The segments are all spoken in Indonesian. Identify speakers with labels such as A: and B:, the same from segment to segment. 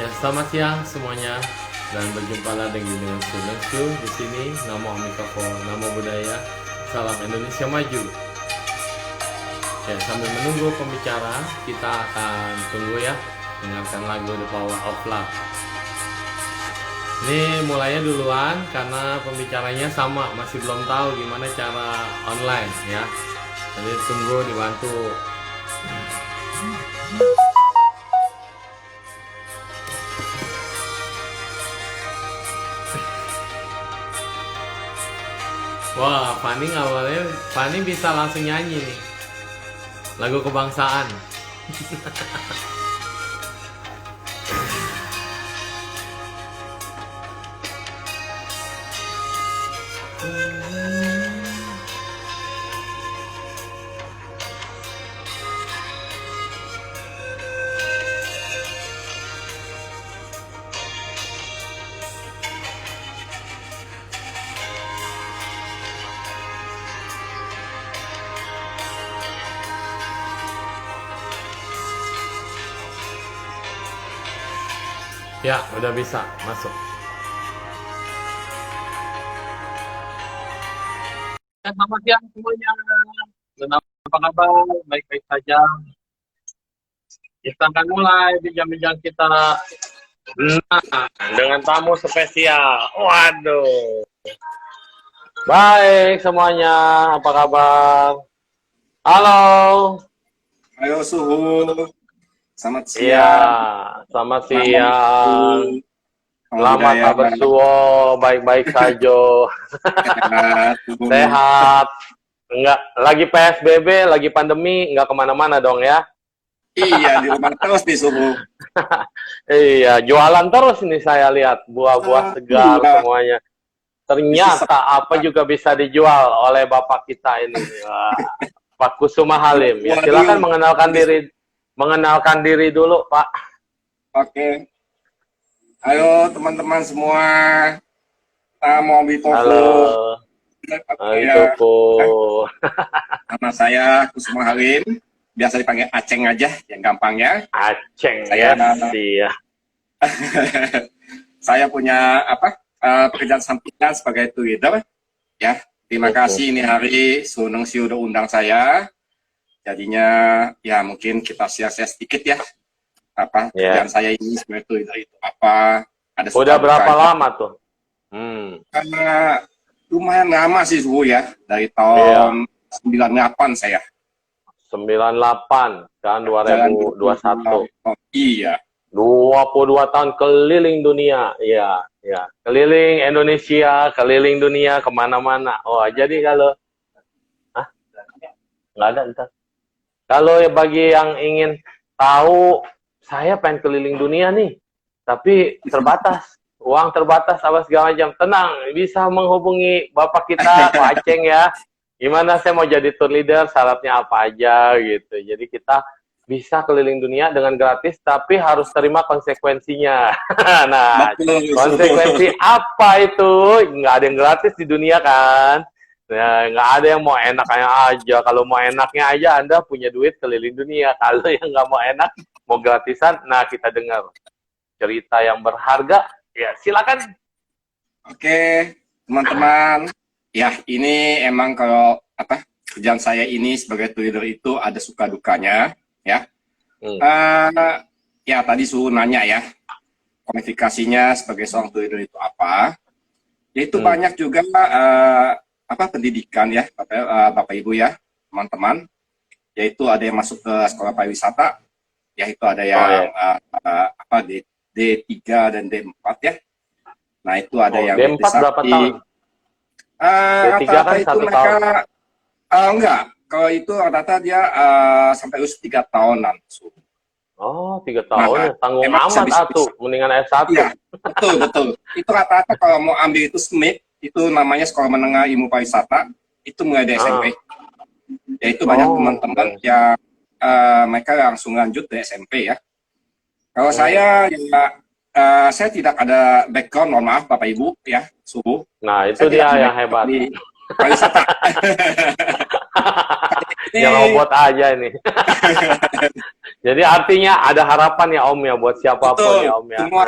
A: Ya, selamat siang semuanya dan berjumpa lagi dengan Sunengsu di sini. Namo Amika, Namo Buddhaya, Salam Indonesia Maju. Ya, sambil menunggu pembicara, kita akan tunggu ya, dengarkan lagu The Power of Love. Ini mulainya duluan karena pembicaranya sama, masih belum tahu gimana cara online ya. Jadi tunggu dibantu. Wah, Fani bisa langsung nyanyi nih. Lagu kebangsaan. Ya, udah bisa masuk.
B: Selamat siang semuanya. Dan apa kabar? Baik-baik saja. Kita akan mulai bincang-bincang kita. Nah, dengan tamu spesial. Waduh. Baik semuanya. Apa kabar? Halo.
C: Ayo Suhu, selamat
B: Iya,
C: siang.
B: selamat siang. Selamat
C: Budaya,
B: kabar suwo, baik-baik saja.
C: Suhu.
B: Sehat. Enggak, lagi PSBB, lagi pandemi, enggak kemana-mana dong ya.
C: Iya, di rumah terus nih Suhu.
B: Iya, jualan terus nih saya lihat buah-buah segar semuanya. Ternyata apa juga bisa dijual oleh bapak kita ini, Wah, Pak Kusuma Halim. Ya, silakan mengenalkan diri dulu, Pak.
C: Oke. Ayo teman-teman semua. Namo Bitoko.
B: Halo.
C: Ya,
B: Itu
C: nama saya Kusuma Halim. Biasa dipanggil Aceng aja, yang gampangnya.
B: Aceng
C: Saya-
B: ya, iya.
C: Saya punya pekerjaan sampingan sebagai trader. Ya, terima kasih ini hari Suneng Si udah undang saya. Jadinya ya mungkin kita share-share sedikit ya. Pekerjaan saya ini sebagai trader itu apa? Ada
B: Udah
C: suka
B: berapa
C: dukanya.
B: lama tuh?
C: Karena lumayan lama sih Suhu ya, dari tahun 98 saya.
B: 98 kan 2021.
C: Iya.
B: 22 tahun keliling dunia, iya, ya. Keliling Indonesia, keliling dunia, kemana-mana. Oh, jadi kalau, nggak ada, ntar. Kalau bagi yang ingin tahu, saya pengen keliling dunia nih, tapi terbatas, uang terbatas, apa segala macam. Tenang, bisa menghubungi bapak kita, Pak Aceng ya. Gimana saya mau jadi tour leader, syaratnya apa aja gitu. Jadi kita bisa keliling dunia dengan gratis, tapi harus terima konsekuensinya. Nah,
C: Betul,
B: konsekuensi apa itu? Nggak ada yang gratis di dunia kan? Nah, nggak ada yang mau enaknya aja. Kalau mau enaknya aja, Anda punya duit keliling dunia. Kalau yang nggak mau enak, mau gratisan, nah kita dengar cerita yang berharga. Ya, silakan.
C: Oke, teman-teman. Ya, ini emang kalau kerjaan saya ini sebagai trader itu ada suka dukanya, ya. Ya, tadi Suhu nanya ya, kualifikasinya sebagai seorang trader itu apa? Yaitu banyak juga pendidikan ya, Bapak Ibu ya, teman-teman. Yaitu ada yang masuk ke sekolah pariwisata, yaitu ada yang D3 dan D4 ya. Nah, itu ada yang
B: D4 berapa tahun? D3 kan
C: itu
B: 1
C: mereka
B: tahun.
C: enggak, kalau itu rata-rata dia sampai usia 3 tahunan.
B: Oh, 3 tahun ya. Tanggung
C: emang
B: amat
C: bisa-
B: atuh, mendingan S1.
C: Iya, betul. Itu rata-rata kalau mau ambil itu SMIP, itu namanya Sekolah Menengah Ilmu Pariwisata, itu mulai dari SMP. Yaitu banyak teman-teman yang mereka langsung lanjut dari SMP ya. Kalau saya ya saya tidak ada background, mohon maaf Bapak Ibu ya, Suhu.
B: Nah, itu
C: Saya
B: dia
C: tidak
B: yang hebat.
C: di pariwisata.
B: Yang robot aja ini. Jadi artinya ada harapan ya Om ya buat siapapun
C: Betul,
B: ya Om ya.
C: semua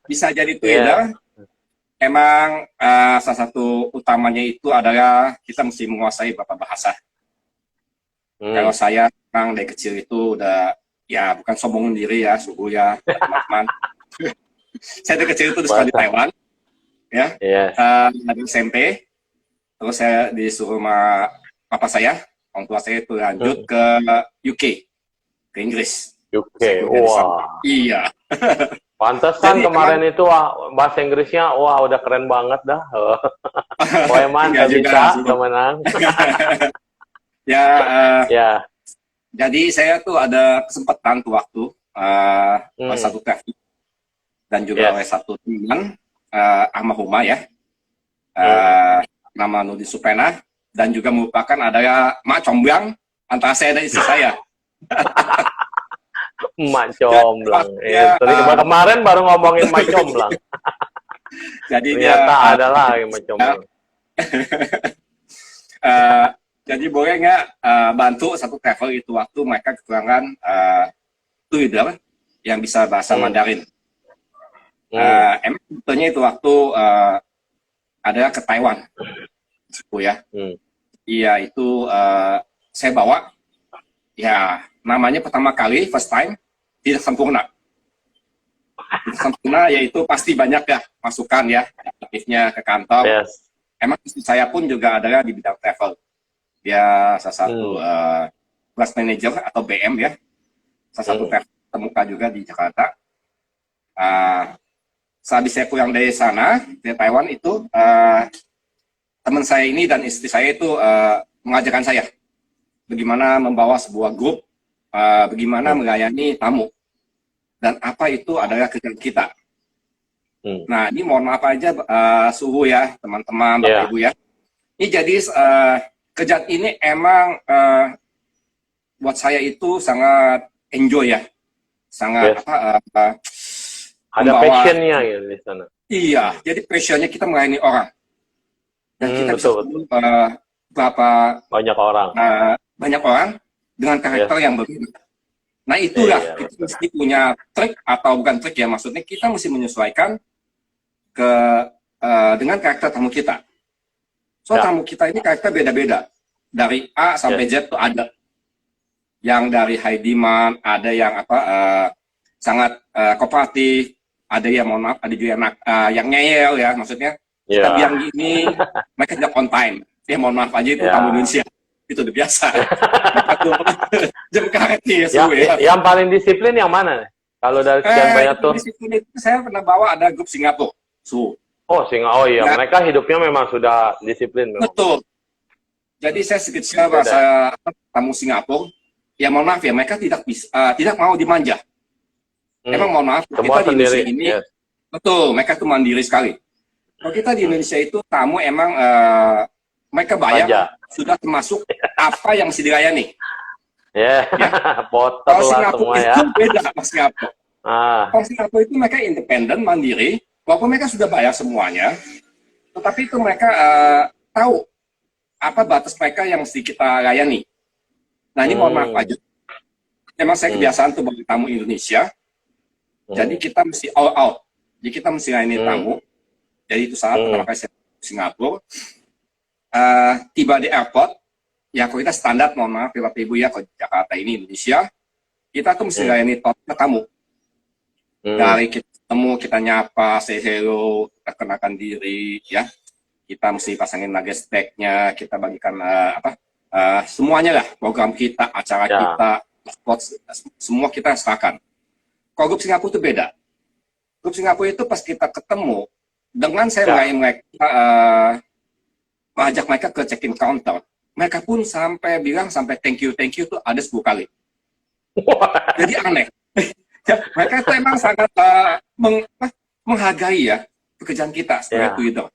C: bisa jadi trader. Emang salah satu utamanya itu adalah kita mesti menguasai beberapa bahasa. Kalau saya memang dari kecil itu udah, ya bukan sombong diri ya, suhu ya, teman-teman. Saya dari kecil itu di sekolah di Taiwan, ya, dari SMP. Terus saya disuruh sama papa saya, orang tua saya itu lanjut ke UK, ke Inggris.
B: UK, wah.
C: Iya.
B: Pantesan kemarin itu bahasa Inggrisnya udah keren banget dah. Poeman nggak bisa temenan.
C: Ya. Jadi saya tuh ada kesempatan tuh waktu satu travel dan juga oleh satu teman almarhumah ya, nama Nudi Supena, dan juga merupakan adanya Mak Comblang antara saya dan istri saya.
B: Mak Comblang. Kemarin baru ngomongin Mak Comblang.
C: Jadi
B: ternyata ada lagi Mak Comblang.
C: Jadi boleh nggak bantu satu travel itu waktu mereka kekurangan tutor yang bisa bahasa Mandarin. Emang sebetulnya itu waktu ada ke Taiwan, ya. Iya itu saya bawa, ya namanya pertama kali first time tidak sempurna. Tidak sempurna yaitu pasti banyak ya masukan ya aktifnya ke kantor. Emang istri saya pun juga adalah di bidang travel. Dia salah satu class manager atau BM ya, salah satu travel termuka juga di Jakarta. Sehabis saya pulang dari sana, dari Taiwan itu, teman saya ini dan istri saya itu mengajarkan saya bagaimana membawa sebuah grup, bagaimana melayani tamu, dan apa itu adalah kerjaan kita. Nah, ini mohon maaf aja suhu ya, teman-teman, Bapak Ibu ya. Ini jadi kerjaan ini emang buat saya itu sangat enjoy ya, sangat
B: ada passionnya ya di sana.
C: Iya, jadi passionnya kita melayani orang. Dan kita bisa banyak orang dengan karakter yang berbeda. Nah itulah kita mesti punya trik atau bukan trik ya, maksudnya kita mesti menyesuaikan dengan karakter tamu kita. Tamu kita ini karakter beda-beda. Dari A sampai Z tuh ada. Yang dari high demand, ada yang sangat kooperatif. Ada yang mohon maaf, ada juga yang ngeyel ya, maksudnya kita bilang gini, mereka tidak on time. Ya mohon maaf aja itu tamu Indonesia, itu udah biasa. Jam karet nih ya.
B: Yang paling disiplin yang mana? Kalau dari sekian banyak tuh?
C: Disiplin itu saya pernah bawa ada grup Singapura.
B: Oh iya, mereka hidupnya memang sudah disiplin.
C: Betul. Jadi saya sedikit bahasa tamu Singapura, ya mohon maaf ya, mereka tidak mau dimanja. Emang mohon maaf, kita di Indonesia ini, betul, mereka tuh mandiri sekali. Kalau kita di Indonesia itu, tamu emang mereka bayar, sudah termasuk apa yang mesti dilayani. Kalau Singapura itu beda, Mas Singapura. Kalau Singapura itu mereka independen, mandiri, walaupun mereka sudah bayar semuanya, tetapi itu mereka tahu apa batas mereka yang mesti kita layani. Nah ini mohon maaf aja. Emang saya kebiasaan tuh bagi tamu Indonesia, jadi kita mesti all out. Jadi kita mesti layani tamu. Jadi itu saat pertama kali saya ke Singapura, tiba di airport, ya kalau kita standar, mohon maaf Bapak Ibu ya, kalau Jakarta ini Indonesia, kita tuh mesti layani tamu. Dari kita ketemu, kita nyapa, say hello, kita kenakan diri, ya. Kita mesti pasangin luggage tag-nya, kita bagikan semuanya lah, program kita, acara kita, semua kita serahkan. Kalau grup Singapura itu beda. Grup Singapura itu pas kita ketemu, dengan saya mengajak mereka ke check-in counter, mereka pun sampai bilang sampai thank you tuh ada 10 kali. Jadi aneh. Mereka itu emang sangat menghargai ya pekerjaan kita sebagai leader.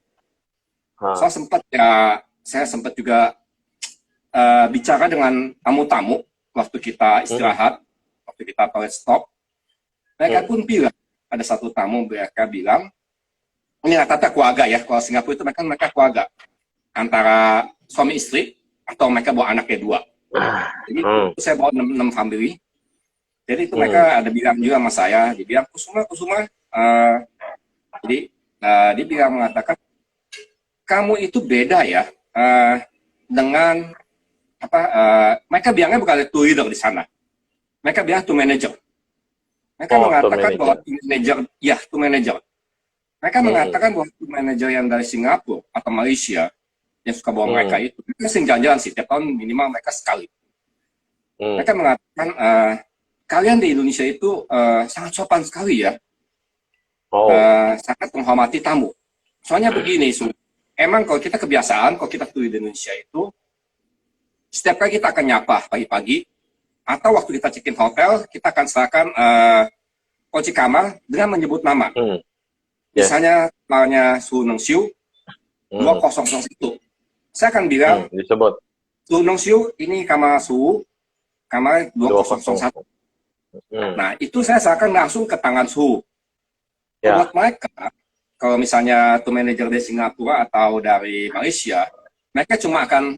C: Saya sempat juga bicara dengan tamu-tamu waktu kita istirahat, waktu kita toilet stop. Mereka pun bilang, ada satu tamu mereka bilang, ini rata-rata keluarga ya, kalau Singapura itu mereka keluarga. Antara suami istri, atau mereka bawa anaknya 2. Jadi saya bawa 6 family. Jadi itu mereka ada bilang juga sama saya, dia bilang Kusuma, jadi dia bilang mengatakan kamu itu beda ya dengan apa? Mereka bilangnya bukan tour leader di sana, mereka bilang tour manager. Mereka mengatakan bahwa tour manager, ya tour manager. Mereka mengatakan bahwa tour manager yang dari Singapura atau Malaysia yang suka bawa mereka itu, mereka sering jalan-jalan sih, tiap tahun minimal mereka sekali. Mereka mengatakan kalian di Indonesia itu sangat sopan sekali ya, sangat menghormati tamu. Soalnya begini, emang kalau kita kebiasaan, kalau kita tuh di Indonesia itu, setiap kali kita akan nyapa pagi-pagi, atau waktu kita check-in hotel, kita akan serahkan kunci kamar dengan menyebut nama. Misalnya namanya Su Neng Siu 2001. Saya akan bilang,
B: disebut
C: Su Neng Siu, ini kamar Su, kamar 2001. Nah, itu saya serahkan langsung ke tangan Su. Buat mereka, kalau misalnya tour manager dari Singapura atau dari Malaysia, mereka cuma akan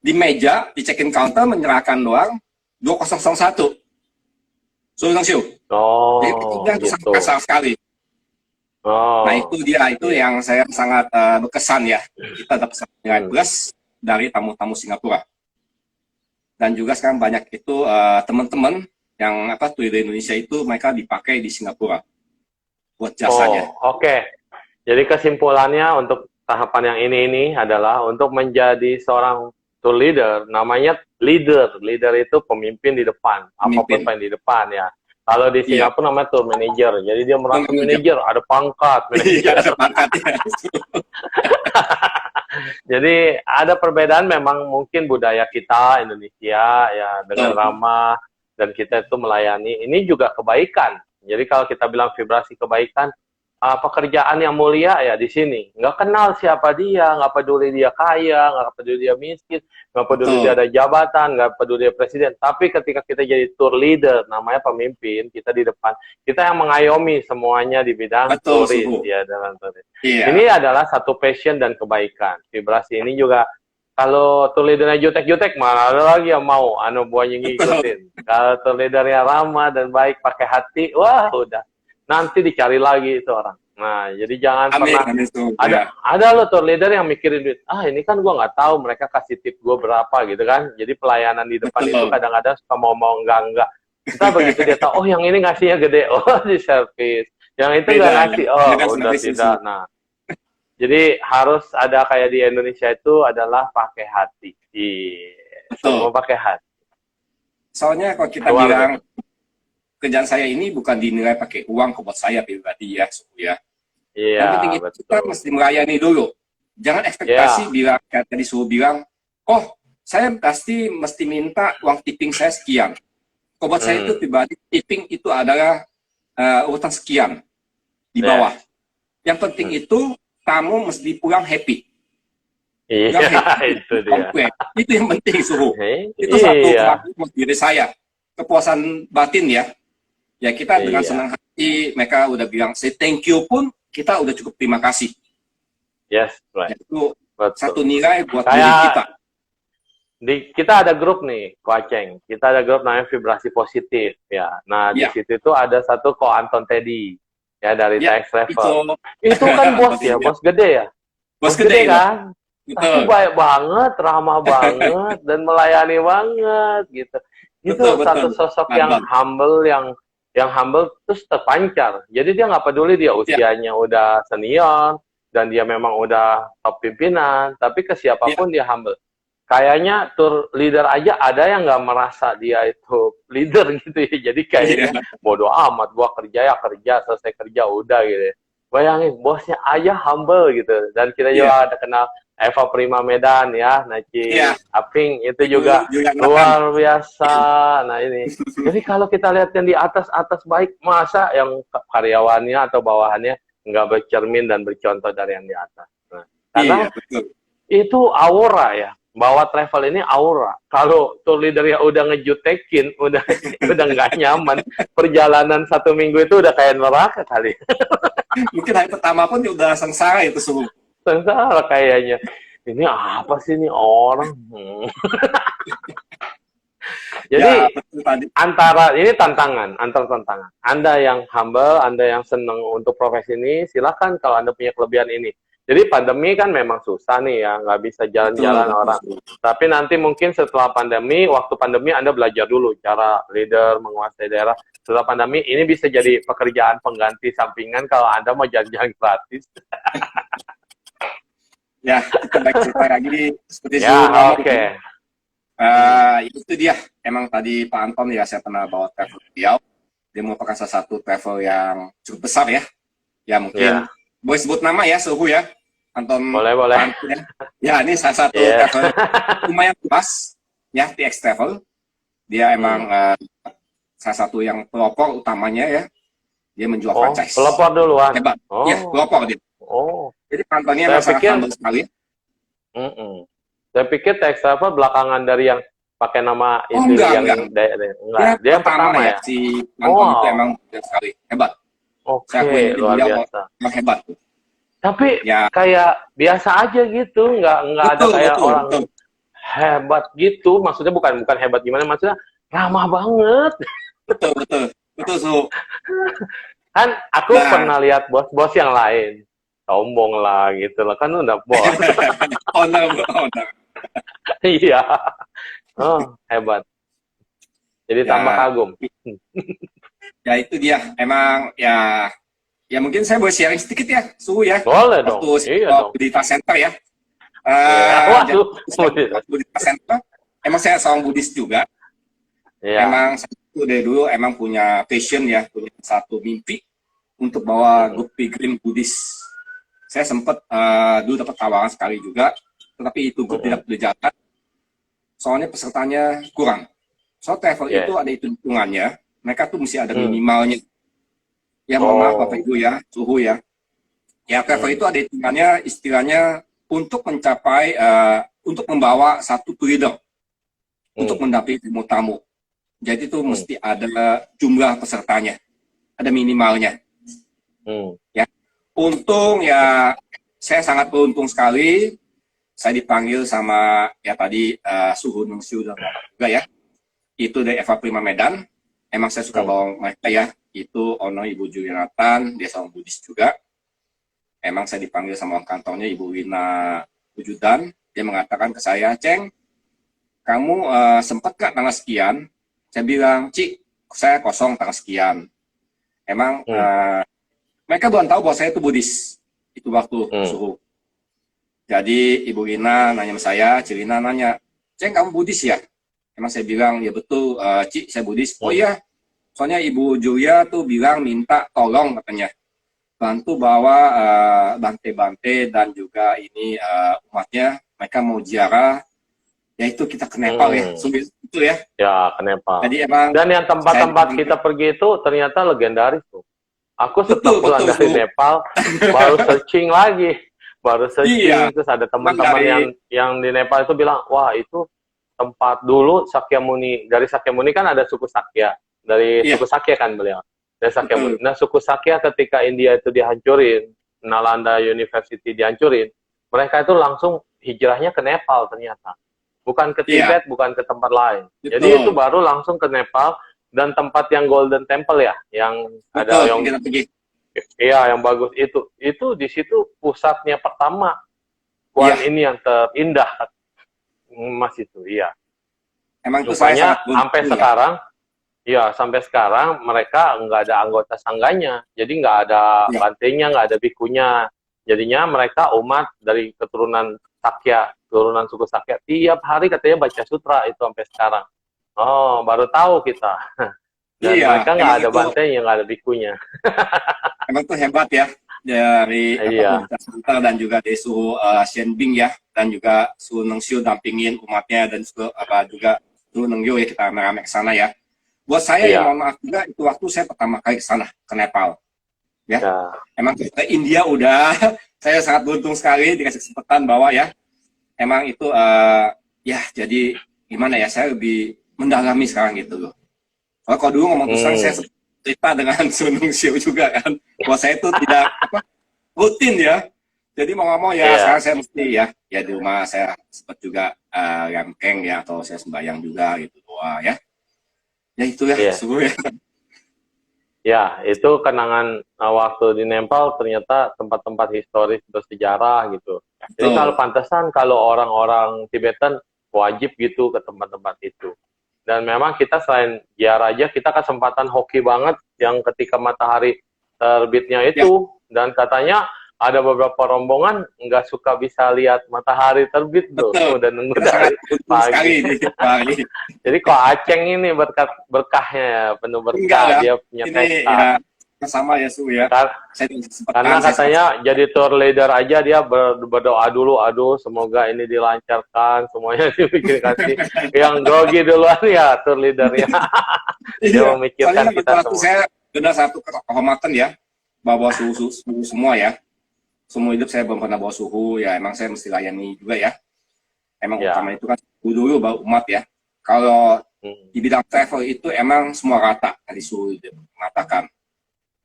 C: di meja, di check-in counter, menyerahkan doang 2001. Su Neng Siu. Jadi itu sangat kasar sekali. Nah, itu dia, itu yang saya sangat berkesan ya. Kita dapat nilai plus dari tamu-tamu Singapura. Dan juga sekarang banyak itu teman-teman yang tuh di Indonesia itu mereka dipakai di Singapura buat jasanya.
B: Oke. Jadi kesimpulannya untuk tahapan yang ini adalah untuk menjadi seorang tour leader, namanya leader. Leader itu pemimpin di depan, apapun yang di depan ya. Kalau di Singapura namanya tour manager. Jadi dia merasa manager, ada pangkat manager.
C: Ada pangkatnya.
B: Jadi ada perbedaan memang, mungkin budaya kita Indonesia ya dengan ramah, dan kita itu melayani, ini juga kebaikan. Jadi kalau kita bilang vibrasi kebaikan, pekerjaan yang mulia ya di sini. Nggak kenal siapa dia, nggak peduli dia kaya, nggak peduli dia miskin, nggak peduli dia ada jabatan, nggak peduli dia presiden. Tapi ketika kita jadi tour leader, namanya pemimpin, kita di depan, kita yang mengayomi semuanya di bidang turis ya, dalam turis. Ini adalah satu passion dan kebaikan. Vibrasi ini juga, kalau tour leadernya jutek-jutek, mana ada lagi yang mau buahnya ngikutin. Kalau tour leadernya ramah dan baik, pakai hati, wah udah. Nanti dicari lagi itu orang. Nah, jadi jangan pernah ada lo tour leader yang mikirin duit. Ini kan gua nggak tahu mereka kasih tip gua berapa gitu kan. Jadi pelayanan di depan itu kadang-kadang suka mau enggak. Kita begitu dia tahu, yang ini ngasihnya gede, di servis. Yang itu nggak ngasih, udah tidak. Nah, jadi harus ada kayak di Indonesia itu adalah pakai hati. Semua pakai hati.
C: Soalnya kalau kita bilang kerjaan saya ini bukan dinilai pakai uang buat saya pribadi ya, yang penting itu kita mesti melayani dulu. Jangan ekspektasi bilang kayak tadi Suhu bilang, saya pasti mesti minta uang tipping saya sekian. Kalau buat saya itu pribadi, tipping itu adalah urutan sekian di bawah. Yang penting itu tamu mesti pulang happy.
B: Itu dia.
C: Itu yang penting, Suhu. Itu satu buat diri saya. Kepuasan batin ya. Ya kita dengan senang hati, mereka udah bilang say thank you pun, kita udah cukup terima kasih.
B: Yes, right.
C: Itu satu nilai buat diri kita.
B: Kita ada grup nih, Ko Aceng. Kita ada grup namanya Vibrasi Positif ya. Nah, di situ itu ada satu Ko Anton Teddy ya dari TX Travel. Itu kan bos ya, bos gede ya.
C: Bos gede
B: kan. Tapi baik banget, ramah banget, dan melayani banget gitu. Itu satu sosok yang humble, yang humble terus terpancar. Jadi dia nggak peduli dia usianya udah senior dan dia memang udah top pimpinan, tapi ke siapapun dia humble. Kayaknya tour leader aja ada yang nggak merasa dia itu leader gitu ya. Jadi kayaknya bodo amat, gua kerja ya kerja, selesai kerja udah gitu. Bayangin bosnya aja humble gitu. Dan kita juga ada kenal Eva Prima Medan ya, Naci Aping itu juga luar biasa. Nah ini, jadi kalau kita lihat yang di atas baik, masa yang karyawannya atau bawahannya nggak bercermin dan bercontoh dari yang di atas. Nah, karena itu aura ya, bawa travel ini aura. Kalau tour leader ya udah ngejutekin, udah nggak nyaman, perjalanan 1 minggu itu udah kayak neraka kali.
C: Mungkin hari pertama pun udah sengsara itu semua.
B: Sengsara kayaknya. Ini apa sih ini orang? Jadi
C: Ya, betul tadi.
B: ini antar tantangan. Anda yang humble, Anda yang senang untuk profesi ini, silakan kalau Anda punya kelebihan ini. Jadi pandemi kan memang susah nih ya, nggak bisa
C: Betul,
B: jalan-jalan
C: betul,
B: orang.
C: betul.
B: Tapi nanti mungkin setelah pandemi, waktu pandemi Anda belajar dulu cara leader, menguasai daerah. Setelah pandemi, ini bisa jadi pekerjaan pengganti sampingan kalau Anda mau jalan-jalan gratis.
C: Ya, kita baik cerita lagi. Seperti
B: Ya,
C: Su ngomong,
B: oke.
C: itu dia. Emang tadi Pak Anton ya, saya pernah bawa travel beliau. Dia merupakan salah satu travel yang cukup besar ya. Ya mungkin,
B: Ya.
C: boleh sebut nama ya, Suhu ya. Anton,
B: Boleh.
C: Pak Anton ya. Ya, ini salah satu
B: Yeah.
C: travel lumayan luas. Ya, TX Travel. Dia emang salah satu yang pelopor utamanya ya. Dia menjual
B: Oh,
C: franchise.
B: pelopor duluan.
C: Hebat.
B: Oh.
C: Ya, pelopor dia.
B: Oh.
C: Jadi Antonnya
B: Saya
C: emang sangat
B: pikir-
C: humble sekali.
B: Saya pikir TX Travel belakangan dari yang pakai nama
C: Oh,
B: itu
C: enggak.
B: Enggak. Dia yang pertama ya.
C: Si Anton
B: Wow.
C: itu emang hebat sekali. Hebat.
B: Oke,
C: Saya akuin
B: luar
C: dia
B: biasa.
C: emang hebat.
B: Tapi
C: Ya.
B: kayak biasa aja gitu, nggak ada kayak orang
C: betul.
B: hebat gitu. Maksudnya bukan hebat gimana, maksudnya ramah banget.
C: Betul, Su.
B: Kan aku
C: Nah.
B: pernah lihat bos-bos yang lain. Sombong lah gitu lah, kan udah bos.
C: Owner.
B: Iya. Oh, hebat. Jadi
C: Ya.
B: tambah kagum.
C: Ya itu dia. Emang ya mungkin saya boleh sharing sedikit ya, Su ya.
B: Boleh dong.
C: Waktu
B: Iya dong.
C: di Dita Center ya.
B: Waduh.
C: Waktu di Dita Center, emang saya seorang Buddhis juga.
B: Iya.
C: Emang saya itu dari dulu emang punya passion ya, punya satu mimpi untuk bawa grup pilgrim Buddhis. Saya sempat dulu dapat tawaran sekali juga, tetapi itu grup tidak berjalan. Soalnya pesertanya kurang. So travel
B: Yes.
C: itu ada hitungannya, mereka tuh mesti ada minimalnya. Ya mohon maaf Bapak Ibu ya, Suhu ya. Ya travel itu ada hitungannya, istilahnya untuk mencapai, untuk membawa satu leader, untuk mendampingi tamu-tamu. Jadi itu mesti ada jumlah pesertanya, ada minimalnya. Ya, untung ya, saya sangat beruntung sekali. Saya dipanggil sama ya tadi Suhu Nungsiu dan juga ya. Itu dari Eva Prima Medan. Emang saya suka bawa mereka ya. Itu Ono Ibu Julianatan, dia seorang Buddhis juga. Emang saya dipanggil sama kantornya Ibu Wina Wujudan. Dia mengatakan ke saya, Ceng, kamu sempat gak tanggal sekian? Saya bilang, Cik, saya kosong tanggal sekian. Emang mereka belum tahu bahwa saya itu Buddhis. Itu waktu Suhu. Jadi Ibu Wina nanya sama saya, Cilina nanya, Ceng, kamu Buddhis ya? Emang saya bilang, ya betul, Cik, saya Buddhis. Oh iya, soalnya Ibu Julia tuh bilang minta tolong katanya. Bantu bawa bante-bante dan juga ini umatnya, mereka mau ziarah, yaitu kita ke Nepal ya, itu ya.
B: Ya, ke Nepal.
C: Jadi emang
B: Dan yang tempat-tempat kita pergi itu ternyata legendaris tuh. Aku setelah pulang dari Nepal, baru searching lagi. Terus ada teman-teman yang di Nepal itu bilang, wah itu tempat dulu Sakyamuni. Dari Sakyamuni kan ada suku Sakya. Dari suku Sakya kan beliau. Dari Sakyamuni. Nah, suku Sakya ketika India itu dihancurin, Nalanda University dihancurin, mereka itu langsung hijrahnya ke Nepal ternyata. Bukan ke Tibet, bukan ke tempat lain. Jadi itu baru langsung ke Nepal, dan tempat yang Golden Temple ya, yang ada yang iya, yang bagus itu di situ pusatnya pertama ini yang terindah Mas itu, iya.
C: Emang itu
B: rupanya
C: saya
B: sampai sekarang mereka nggak ada anggota sangganya, jadi nggak ada bantenya, nggak ada bikunya. Jadinya mereka umat dari keturunan Sakya, turunan suku Sakya, tiap hari katanya baca sutra itu sampai sekarang. Oh, baru tahu kita. Dan mereka nggak ada bantenya, nggak ada bikunya.
C: Emang tuh hebat ya, dari dan juga dari Suhu Shenbing ya, dan juga Suhu Nengsiu dampingin umatnya, dan juga Suhu Nengyo ya, kita rame-rame ke sana ya. Buat saya yang mohon maaf juga, itu waktu saya pertama kali ke sana, ke Nepal. Ya. Emang ke India udah, saya sangat beruntung sekali dikasih kesempatan bawa ya. Emang itu ya jadi gimana ya, saya lebih mendalami sekarang gitu loh. Kalau dulu ngomong terus saya cerita dengan Sunung Siu juga kan, bahwa saya itu tidak rutin ya. Jadi mau ngomong ya sekarang saya mesti ya di rumah saya sempat juga rangkeng ya, atau saya sembahyang juga gitu doa ya. Ya itu ya,
B: Iya.
C: suhu ya.
B: Ya, itu kenangan waktu di Nepal ternyata tempat-tempat historis bersejarah gitu. Jadi kalau
C: Betul.
B: pantesan kalau orang-orang Tibetan wajib gitu ke tempat-tempat itu. Dan memang kita selain ziarah aja, kita kesempatan hoki banget yang ketika matahari terbitnya
C: Ya,
B: itu. Dan katanya ada beberapa rombongan nggak suka bisa lihat matahari terbit tuh.
C: betul.
B: Udah nunggu
C: Kita sangat
B: dari
C: beruntung sekali
B: pagi.
C: di pagi.
B: Jadi kok Aceng ini berkahnya ya, penuh
C: Enggak
B: berkah,
C: lah.
B: dia punya
C: Ini
B: tekad.
C: ya sama ya Su ya. Saya tidak
B: Karena
C: sempatkan, saya
B: katanya jadi tour leader aja dia berdoa dulu, aduh semoga ini dilancarkan, semuanya dibikin kasih. Yang grogi duluan ya tour leadernya. Dia
C: iya.
B: memikirkan
C: Soalnya
B: kita
C: waktu
B: semua.
C: saya benar satu kehormatan ya, bawa suhu semua ya. Semua hidup saya belum pernah bawa suhu, ya emang saya mesti layani juga ya. Emang
B: Ya.
C: utama itu kan suhu dulu baru umat ya. Kalau
B: Hmm.
C: di bidang travel itu emang semua rata dari suhu itu mengatakan.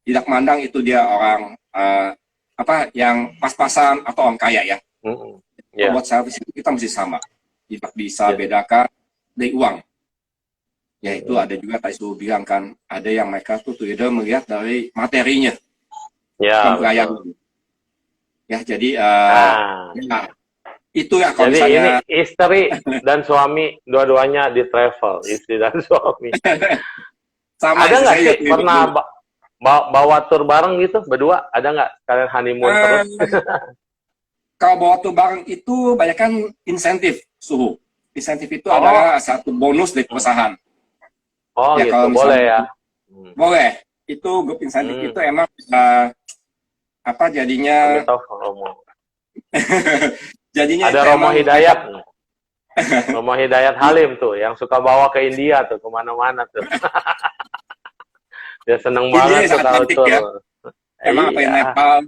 C: Tidak mandang itu dia orang apa yang pas-pasan atau orang kaya ya.
B: Hmm. Ya.
C: Buat service itu kita mesti sama. Tidak bisa
B: Ya.
C: bedakan dari uang. Yaitu ada juga tadi sudah bilang kan, ada yang mereka tuh tidak melihat dari materinya,
B: Ya.
C: pembayaran.
B: Betul.
C: Ya, jadi
B: Nah,
C: ya, itu ya kalau
B: jadi
C: misalnya
B: ini istri dan suami dua-duanya di travel, istri dan suami.
C: sama
B: Ada
C: istri
B: nggak
C: saya
B: sih
C: juga
B: pernah
C: begitu.
B: bawa tour bareng gitu berdua? Ada nggak kalian honeymoon terus?
C: Kalau bawa tuh barang itu banyak kan insentif suhu. Insentif itu
B: Oh.
C: adalah satu bonus dari perusahaan.
B: Oh
C: Ya,
B: gitu,
C: kalau
B: boleh
C: misalnya
B: ya. Hmm.
C: boleh. Itu grup insentif
B: Hmm.
C: itu emang apa jadinya
B: Kami tahu Romo.
C: jadinya
B: Ada
C: itu
B: Romo
C: emang
B: Hidayat. Romo Hidayat Halim tuh, yang suka bawa ke India tuh, kemana-mana tuh. Dia seneng
C: India
B: banget tuh
C: sangat
B: kalau
C: cantik
B: tour.
C: ya. Emang apa ya
B: Iya.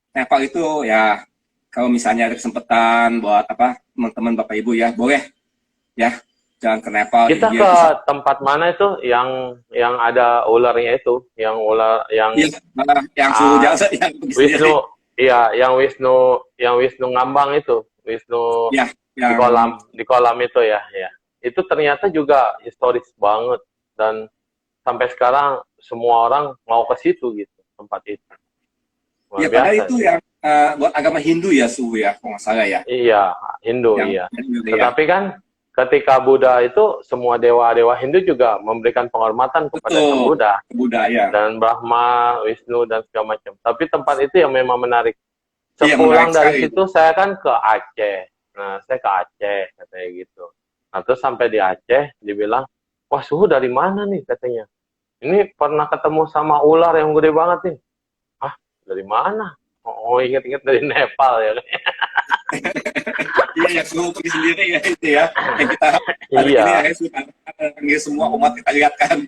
C: Nepal itu ya kalau misalnya ada kesempatan buat apa teman-teman Bapak Ibu ya boleh ya jangan ke Nepal
B: Kita
C: India
B: ke
C: itu
B: tempat mana itu yang ada ularnya itu, yang ular yang
C: iya, yang suhu
B: Ah,
C: jasa yang pergi
B: Wisnu,
C: sendiri
B: iya, yang Wisnu ngambang itu, Wisnu
C: ya
B: di
C: yang
B: kolam itu ya, ya. Itu ternyata juga historis banget dan sampai sekarang semua orang mau ke situ gitu, tempat itu. Luar
C: ya padahal
B: biasa
C: itu
B: sih.
C: yang buat agama Hindu ya suhu ya kalau nggak salah ya
B: Iya, Hindu,
C: yang
B: iya.
C: ya.
B: Tetapi kan ketika Buddha itu semua dewa-dewa Hindu juga memberikan penghormatan kepada Sang
C: Betul
B: Buddha
C: budaya
B: dan Brahma, Wisnu dan segala macam. Tapi tempat itu yang memang menarik.
C: iya
B: Sepulang
C: menarik
B: dari
C: sekali
B: situ saya kan ke Aceh. Nah, saya ke Aceh katanya gitu. Nah, terus sampai di Aceh dibilang, "Wah, suhu dari mana nih?" katanya. "Ini pernah ketemu sama ular yang gede banget nih." "Ah, dari mana?" "Oh, inget-inget dari Nepal ya."
C: iya yang suhu pergi sendiri ya itu ya yang kita hari
B: Iya.
C: ini ya sudah panggil semua umat kita lihat kan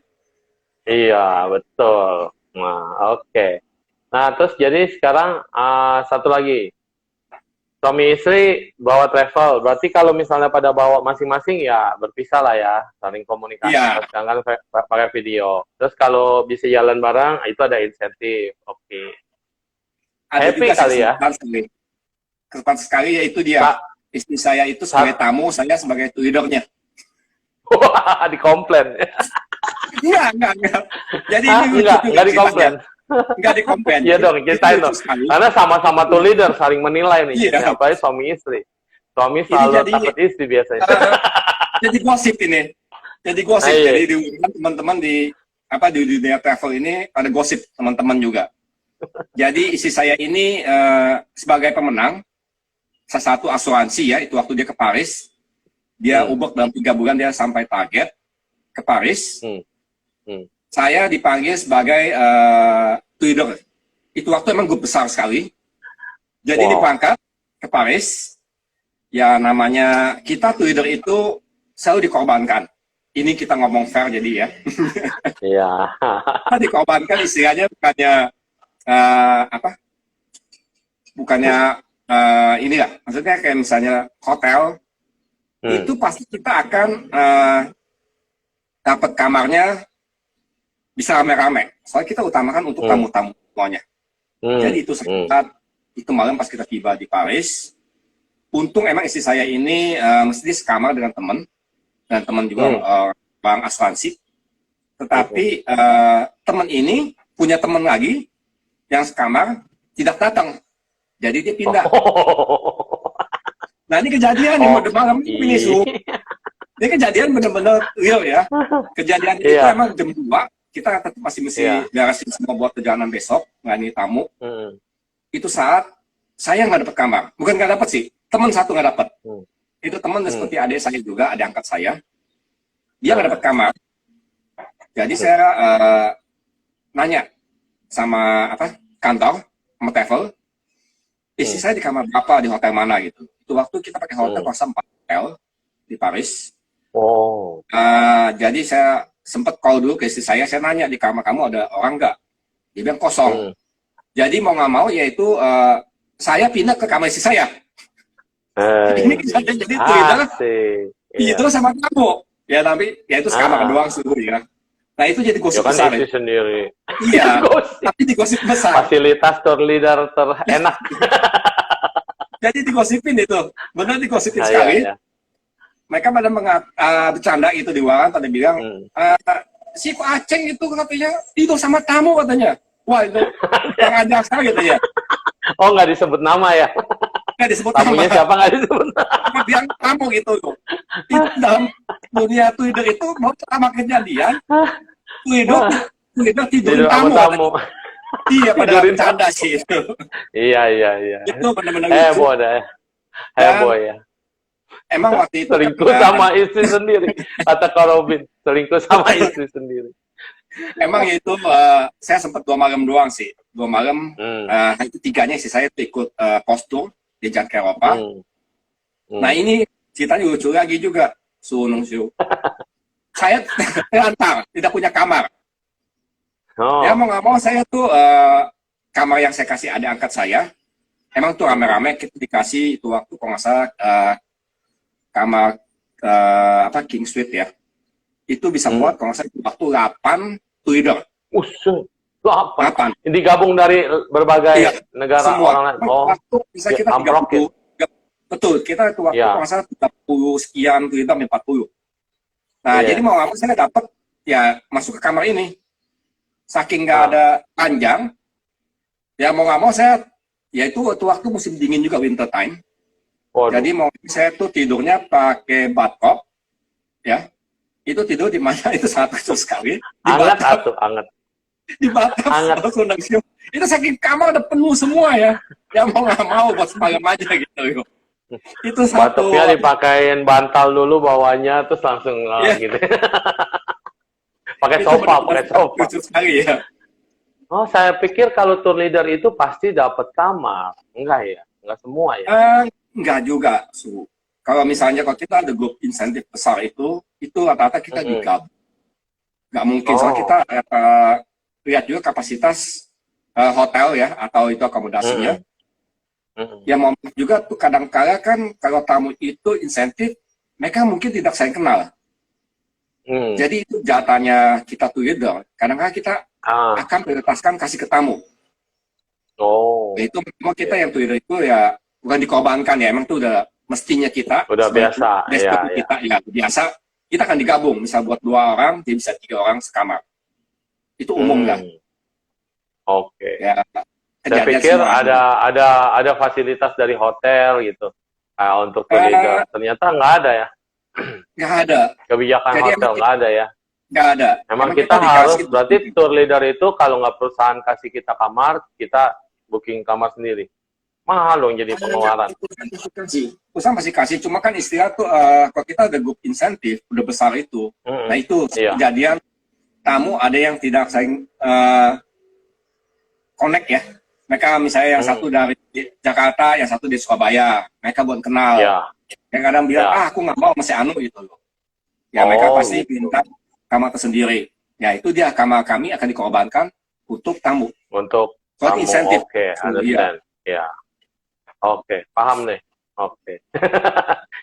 B: Iya, betul. Nah, oke. Nah, terus jadi sekarang satu lagi. Suami istri bawa travel. Berarti kalau misalnya pada bawa masing-masing ya berpisah lah ya, saling komunikasi.
C: Iya.
B: Sedangkan pakai video. Terus kalau bisa jalan bareng, itu ada insentif. Oke.
C: ada
B: Happy
C: juga
B: kali ya.
C: kesempatan sekali yaitu dia
B: Kak,
C: istri saya itu sebagai tamu saya sebagai leadernya
B: wah, dikomplain.
C: enggak jadi
B: Hah?
C: ini lucu juga
B: Enggak dikomplain.
C: enggak dikomplain
B: Iya dong,
C: Itu
B: ceritain
C: lucu
B: dong.
C: sekali.
B: Karena sama-sama tuh leader, saling menilai nih.
C: Iya.
B: Apalagi suami istri. Suami
C: Ini
B: selalu
C: jadi,
B: takut istri biasanya.
C: jadi gosip ini jadi gosip
B: Iya.
C: jadi di teman-teman di apa di dunia travel ini ada gosip teman-teman juga jadi istri saya ini sebagai pemenang salah satu asuransi ya itu waktu dia ke Paris dia ubek dalam 3 bulan dia sampai target ke Paris saya dipanggil sebagai leader itu waktu emang grup besar sekali jadi diperangkat ke Paris ya namanya kita leader itu selalu dikorbankan ini kita ngomong fair jadi ya
B: Iya.
C: dikorbankan istilahnya bukannya ini ya maksudnya kayak misalnya hotel itu pasti kita akan dapat kamarnya bisa rame-rame soalnya kita utamakan untuk tamu-tamu semuanya jadi itu saat itu malam pas kita tiba di Paris untung emang istri saya ini mesti sekamar dengan teman dan teman juga bang asuransi Tetapi teman ini punya teman lagi yang sekamar tidak datang. Jadi dia pindah. Nah ini kejadian nih malam ini Su. Ini kejadian benar-benar real ya. Kejadian itu emang jam 2, kita tetap masih beresin semua buat perjalanan besok, nggak tamu. Itu saat saya nggak dapat kamar. Bukan nggak dapat sih, teman satu nggak dapat. Itu teman seperti adik saya juga, adik angkat saya. Dia nggak dapat kamar. Jadi saya nanya sama kantor, sama travel, isi saya di kamar berapa, di hotel mana gitu. Itu waktu kita pakai hotel, kuasa 4 hotel di Paris. Jadi saya sempat call dulu ke istri saya nanya di kamar kamu ada orang nggak? Dia bilang kosong. Jadi mau nggak mau yaitu saya pindah ke kamar istri saya. Ini jadi itu sama kamu. Ya tapi ya itu sekamar doang suruh ya. Nah itu jadi gosip besar.
A: Itu sendiri.
C: Iya. Tapi digosip besar.
A: Fasilitas tour leader terenak.
C: Jadi digosipin itu, benar digosipin sekali. Mereka pada bercanda itu di luar, pada bilang si Ko Aceng itu katanya tidur sama tamu katanya. Wah itu yang ada sekali katanya.
A: Oh nggak disebut nama ya?
C: Nggak disebut
A: tamunya
C: nama.
A: siapa nggak disebut nama?
C: Bilang tamu gitu. Itu dalam dunia Twitter itu mau pertama kejadian Twitter tidurin tamu. Iya pada bercanda sih itu.
A: Iya.
C: Itu benar-benar
A: heboh dah. Heboh ya.
C: Emang waktu itu
A: selingkuh sama istri sendiri. Kata Kak Robin, selingkuh sama istri sendiri.
C: Emang itu saya sempat 2 malam doang sih. 2 malam. Itu 3-nya sih saya ikut postur di Jalan ke Eropa. Nah ini ceritanya lucu lagi juga. Sunung Siu. Saya terlantar, tidak punya kamar. Ya mau nggak mau saya tuh kamar yang saya kasih adik angkat saya. Emang tuh rame-rame kita dikasih itu waktu kalau nggak salah kamar King Suite ya. Itu bisa buat kalau nggak salah waktu 8 leader.
A: 8. Ini digabung dari berbagai negara
C: semua.
A: Orang lain.
C: Waktu bisa kita 30. Betul, kita itu waktu kalau nggak salah 30 sekian leader 40. Nah jadi mau nggak mau saya dapat ya masuk ke kamar ini. Saking nggak ada panjang, ya mau nggak mau saya, ya itu waktu musim dingin juga winter time. Jadi mau saya tuh tidurnya pakai bathtub, ya. Itu tidur di mana itu sangat kecil sekali.
A: Hangat. Di
C: bathtub. Itu saking kamar udah penuh semua ya. Ya mau nggak mau buat semalam aja gitu. Itu satu.
A: Bathtubnya dipakein bantal dulu bawahnya, terus langsung gitu. Pakai sofa.
C: Lucu sekali ya.
A: Oh, saya pikir kalau tour leader itu pasti dapat kamar. Enggak ya? Enggak semua ya?
C: Enggak juga, Su. Kalau misalnya kalau kita ada grup insentif besar itu rata-rata kita digabung. Nggak mungkin, soalnya kita lihat juga kapasitas hotel ya, atau itu akomodasinya. Ya mau juga tuh kadang-kala kan kalau tamu itu insentif, mereka mungkin tidak saling kenal. Jadi itu jatahnya kita tuh leader. Kadang-kadang kita akan prioritaskan kasih ke tamu. Ya, itu memang kita yang tuh leader itu ya bukan dikorbankan ya, emang tuh udah mestinya kita.
A: Udah biasa.
C: Kita ya biasa. Kita akan digabung, misal buat 2 orang, dia bisa 3 orang sekamar. Itu umum kan.
A: Oke.
C: Ya,
A: saya pikir ada fasilitas dari hotel gitu untuk tour leader. Ternyata nggak ada ya.
C: Nggak ada.
A: Kebijakan
C: jadi
A: hotel nggak ada ya.
C: Nggak ada.
A: Emang kita harus berarti tour leader itu kalau nggak perusahaan kasih kita kamar, kita booking kamar sendiri. Mahal dong jadi pengeluaran.
C: Perusahaan masih kasih, cuma kan istilah tuh kalau kita ada grup insentif udah besar itu. Nah itu kejadian tamu ada yang tidak saling connect ya. Mereka misalnya yang satu dari Jakarta, yang satu di Surabaya. Mereka buat kenal. Yang kadang bilang, aku nggak mau masih anu gitu loh. Ya mereka pasti minta kamar tersendiri. Ya itu dia, kamar kami akan dikorbankan untuk tamu.
A: Untuk
C: tamu, insentif.
A: Oke, understand. Ya. Oke, paham nih. Oke.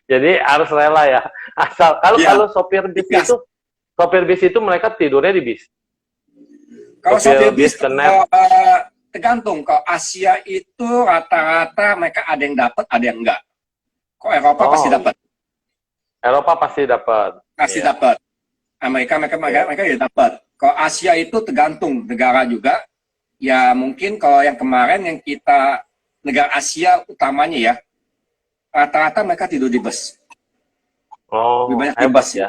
A: Jadi harus rela ya. Asal kalau sopir bis itu mereka tidurnya di bis.
C: Kalau sopir bis tergantung. Kalau Asia itu rata-rata mereka ada yang dapat, ada yang enggak. Kok Eropa pasti dapat.
A: Eropa pasti dapat.
C: Pasti dapat. Mereka ya dapat. Kalau Asia itu tergantung negara juga. Ya mungkin kalau yang kemarin yang kita negara Asia utamanya ya, rata-rata mereka tidur di bus.
B: Oh,
C: Lebih banyak di
B: hebat
C: bus.
B: ya.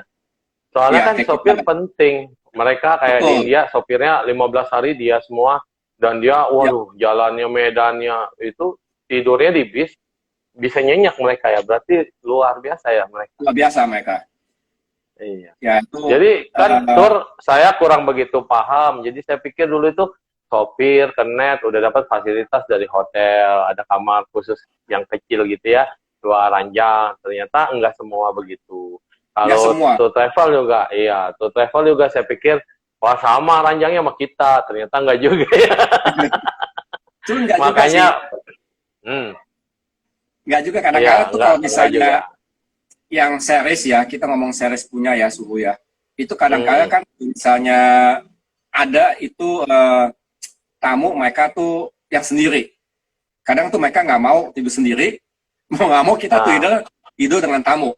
B: Soalnya
C: Ya,
B: kan
C: kayak
B: sopir
C: kita.
B: penting. Mereka kayak di
C: Betul.
B: India, sopirnya 15 hari dia semua. Dan dia,
C: Ya,
B: waduh, jalannya, medannya, itu tidurnya di bis, bisa nyenyak mereka ya. Berarti luar biasa ya mereka.
C: luar biasa mereka.
B: Iya.
C: Ya itu
B: Jadi kan
C: eh,
B: tur saya kurang begitu paham. Jadi saya pikir dulu itu sopir, kernet, udah dapat fasilitas dari hotel, ada kamar khusus yang kecil gitu ya, 2 ranjang. Ternyata enggak semua begitu.
C: ya
B: Kalau
C: semua.
B: tour travel juga, iya, tour travel juga saya pikir, wah sama ranjangnya sama kita. Ternyata enggak juga ya.
C: Cuma nggak juga sih.
B: Makanya, hmm,
C: Nggak juga
B: iya,
C: kadang-kadang tuh kalau
B: enggak juga.
C: misalnya yang series ya, kita ngomong series punya ya suhu ya. Itu kadang-kadang
B: Hmm,
C: kan misalnya ada itu tamu mereka tuh yang sendiri. Kadang tuh mereka nggak mau tidur sendiri, mau nggak mau kita tuh
B: nah,
C: tidur dengan tamu.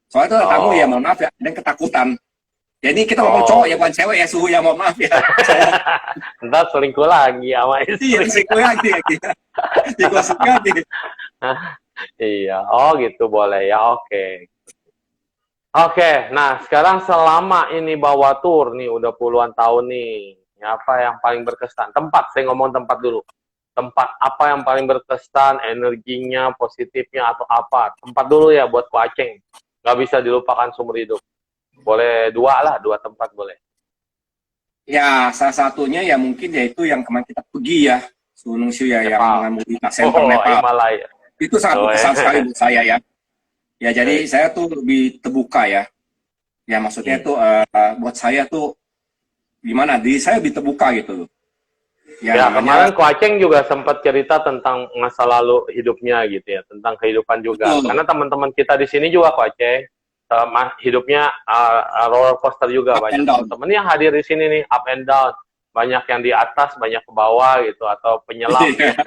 C: Soalnya tuh ada tamu ya
B: oh,
C: mohon maaf ya, ada yang ketakutan. Jadi kita ngomong cowok
B: oh,
C: ya bukan cewek ya suhu ya mohon maaf ya. Cowok
B: ntar selingkuh lagi sama
C: iya
B: istri.
C: resiko lagi ya kita. Digosip lagi.
B: Iya, oh gitu boleh ya, oke. Oke, nah sekarang selama ini bawa tour nih, udah puluhan tahun nih, apa yang paling berkesan? Tempat, saya ngomong tempat dulu. Tempat apa yang paling berkesan, energinya, positifnya, atau apa? Tempat dulu ya buat Ko Aceng. Nggak bisa dilupakan seumur hidup. Boleh 2 lah, 2 tempat boleh.
C: Ya salah satunya ya mungkin yaitu yang kemarin kita pergi ya. Gunung Siu ya yang
B: Nepal.
C: mengambil center
B: Oh,
C: Nepal.
B: Himalaya.
C: Itu sangat
B: Oh,
C: berkesan sekali buat saya ya. Ya jadi
B: eh.
C: saya tuh lebih terbuka ya. Ya maksudnya
B: Hmm.
C: tuh buat saya tuh gimana? Diri saya lebih terbuka gitu loh. Ya
B: Ya,
C: namanya
B: kemarin Ko Aceng juga sempat cerita tentang masa lalu hidupnya gitu ya, tentang kehidupan juga.
C: betul
B: Karena teman-teman kita di sini juga Ko Aceng, hidupnya roller coaster juga,
C: up
B: banyak
C: and down.
B: teman-teman yang hadir di sini nih, up and down. Banyak yang di atas, banyak ke bawah gitu, atau penyelam.
C: Iya.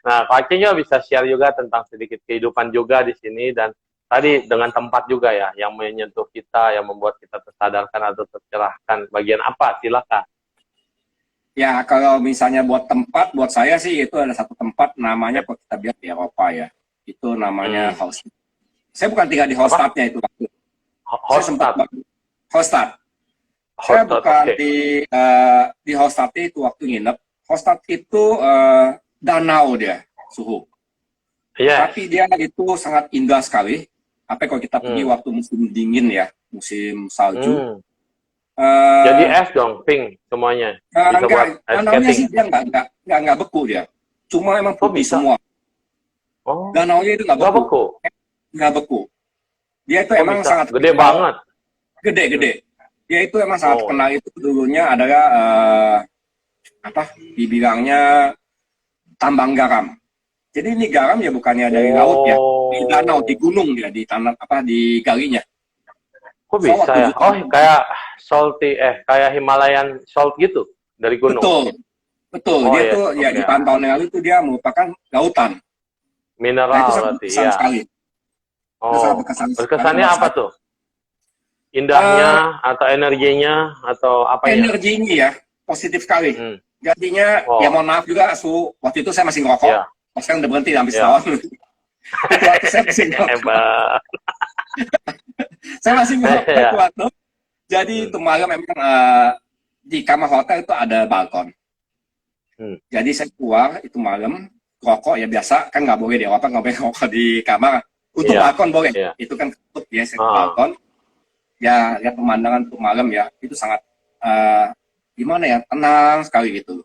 B: Nah, Ko Aceng juga bisa share juga tentang sedikit kehidupan juga di sini, dan tadi dengan tempat juga ya, yang menyentuh kita, yang membuat kita tersadarkan atau tercerahkan. Bagian apa? Silakan.
C: Ya kalau misalnya buat tempat buat saya sih itu ada satu tempat namanya kalau kita lihat di Eropa ya. Itu namanya
B: Hmm.
C: Hallstatt. Saya bukan tinggal di
B: Apa?
C: Hallstattnya itu waktu. Saya sempat
B: Hostad.
C: Hallstatt. Saya
B: Hostad,
C: bukan
B: oke.
C: di Hallstatt itu waktu nginep. Hallstatt itu danau dia suhu.
B: Yes.
C: Tapi dia itu sangat indah sekali. Apa kalau kita pergi
B: Hmm.
C: waktu musim dingin ya, musim salju.
B: Hmm. Jadi
C: Eh
B: es dong, pink semuanya. Bisa buat
C: enggak,
B: ice
C: danaunya
B: skating.
C: sih dia enggak beku dia. Cuma emang
B: Oh
C: putih
B: bisa.
C: semua.
B: Oh,
C: Danaunya itu enggak
B: nggak
C: beku.
B: beku.
C: Enggak beku. Dia itu
B: Oh
C: emang
B: bisa.
C: sangat
B: Gede
C: terkenal,
B: banget.
C: gede-gede. Dia itu emang sangat
B: Oh,
C: terkenal itu dulunya adalah apa? Dibilangnya tambang garam. Jadi ini garam ya bukannya dari laut ya, di danau, di
B: oh,
C: gunung dia, di tanah apa di galinya.
B: kok
C: So
B: bisa
C: waktu
B: ya? Oh, kayak salty, kayak Himalayan salt gitu dari gunung.
C: betul, betul.
B: Oh
C: Dia
B: ya,
C: tuh ya
B: oke.
C: di pantauan yang lalu itu dia merupakan lautan. Nah itu
B: Mineral
C: sangat
B: berarti,
C: berkesan
B: ya.
C: sekali. Itu sangat
B: Oh,
C: berkesan sekali
B: berkesannya
C: buat
B: apa
C: saya.
B: tuh?
C: Eh,
B: Indahnya atau energinya atau apanya?
C: energinya ya positif sekali.
B: Hmm.
C: Jadinya ya
B: Oh,
C: mohon maaf juga waktu itu saya masih ngerokok.
B: ya,
C: Sekarang udah berhenti hampir
B: ya.
C: setahun. Itu waktu saya masih ngerokok.
B: Hebat.
C: Saya masih ngerokok itu
B: Ya.
C: waktu. Jadi
B: Hmm.
C: itu malam memang di kamar hotel itu ada balkon.
B: Hmm.
C: Jadi saya keluar itu malam rokok ya biasa kan nggak boleh di Eropa nggak boleh rokok di kamar. Untuk
B: Iya,
C: balkon boleh.
B: iya.
C: Itu kan ketutup ya saya ke
B: Ah,
C: balkon. Ya lihat pemandangan untuk malam ya itu sangat gimana ya tenang sekali gitu.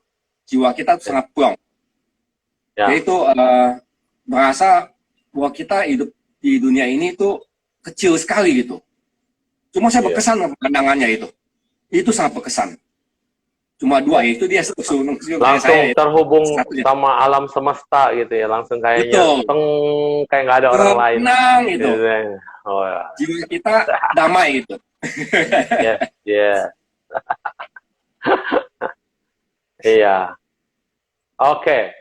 C: Jiwa kita tuh
B: ya.
C: sangat plong.
B: Ya.
C: Yaitu merasa bahwa kita hidup di dunia ini tuh kecil sekali gitu. Cuma saya
B: Iya.
C: berkesan sama pemandangannya itu. Itu sangat berkesan. Cuma dua, yaitu dia gunung kayak
B: Langsung
C: saya.
B: terhubung
C: Satunya.
B: sama alam semesta gitu ya, langsung kayaknya
C: Betul.
B: teng, kayak nggak ada orang lain
C: Tenang itu.
B: gitu ya. Oh ya,
C: Jiwa kita damai gitu.
B: yes, yes. Iya. Oke,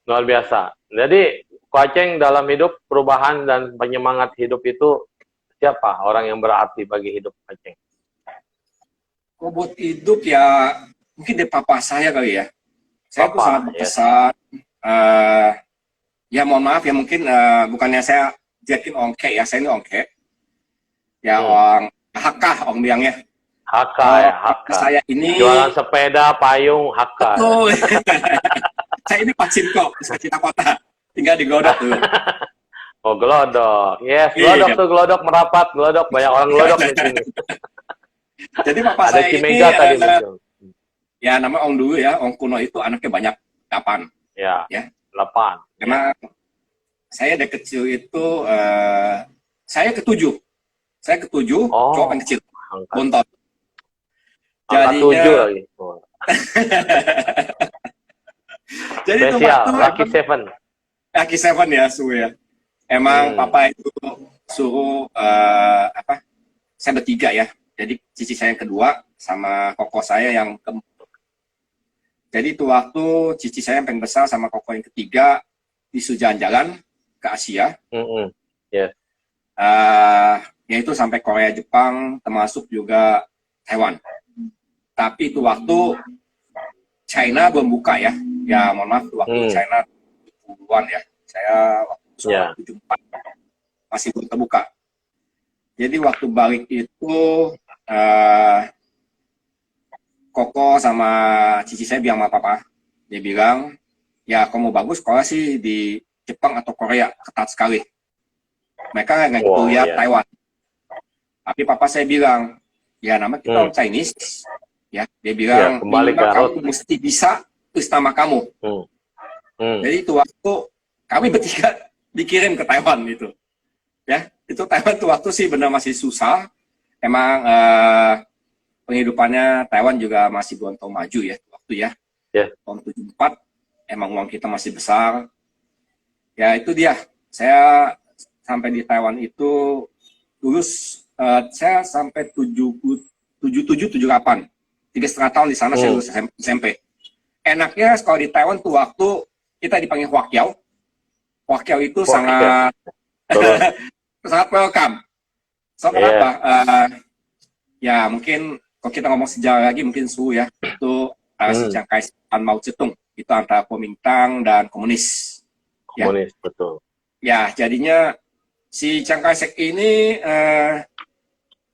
B: luar biasa. Jadi Ko Aceng dalam hidup perubahan dan penyemangat hidup itu Siapa orang yang berarti bagi hidup Aceng?
C: Kalau buat hidup ya mungkin dari papa saya kali ya. Saya tuh
B: Papa,
C: sangat berkesan. Ya mohon maaf ya mungkin bukannya saya jadiin ongke ya, saya ini ongke. Ya orang Hakka orang bilangnya.
B: Hakka ya, Hakka.
C: Saya ini
B: Jualan sepeda, payung, Hakka.
C: betul. Saya ini Pacinko, Cita Kota. Tinggal di Glodok tuh.
B: Oh, Glodok. Yes,
C: Iya.
B: Glodok tuh, Glodok merapat, Glodok. Banyak orang Glodok di sini.
C: Jadi papa
B: Ada
C: saya ini
B: Cimega tadi muncul.
C: ya nama Ong dulu ya, Ong kuno itu anaknya banyak, 8.
B: Ya,
C: Ya.
B: 8.
C: Karena saya dari kecil itu saya ketujuh. Saya ketujuh,
B: Oh.
C: cowok yang kecil,
B: Angka
C: bontot.
B: 7 lagi. Oh.
C: Jadi itu
B: Spesial,
C: waktu
B: Lucky 7.
C: Lucky 7 ya, Su ya. Emang papa itu suruh saya bertiga ya. Jadi cici saya yang kedua sama koko saya yang keempat. Jadi itu waktu cici saya yang paling besar sama koko yang ketiga disuruh jalan-jalan ke Asia.
B: Yes.
C: Yaitu sampai Korea, Jepang, termasuk juga Taiwan. Tapi itu waktu China belum buka ya. Ya mohon maaf, waktu China 70-an ya. Saya waktu 74 masih belum terbuka. Jadi waktu balik itu Koko sama cici saya bilang sama papa, dia bilang, ya kamu bagus sekolah sih di Jepang atau Korea, ketat sekali. Mereka nggak kuliah Taiwan. Tapi papa saya bilang, ya nama kita orang Chinese, ya dia bilang, kamu mesti bisa tulis nama kamu. Jadi itu waktu kami bertiga dikirim ke Taiwan itu, ya itu Taiwan tuh waktu sih benar masih susah. Emang penghidupannya Taiwan juga masih belum tahu maju ya waktu ya. Tahun 74 emang uang kita masih besar. Ya itu dia. Saya sampai di Taiwan itu lulus saya sampai 77 78. 3,5 tahun di sana saya lulus SMP. Enaknya kalau di Taiwan tuh waktu kita dipanggil Huaqiao. Huaqiao itu sangat sangat welcome. So kenapa? Ya mungkin kalau kita ngomong sejarah lagi mungkin Su ya itu si Chiang Kai-shek dan Mao Zedong itu antara Kuomintang dan komunis.
B: Komunis ya. Betul.
C: Ya jadinya si Chiang Kai-shek ini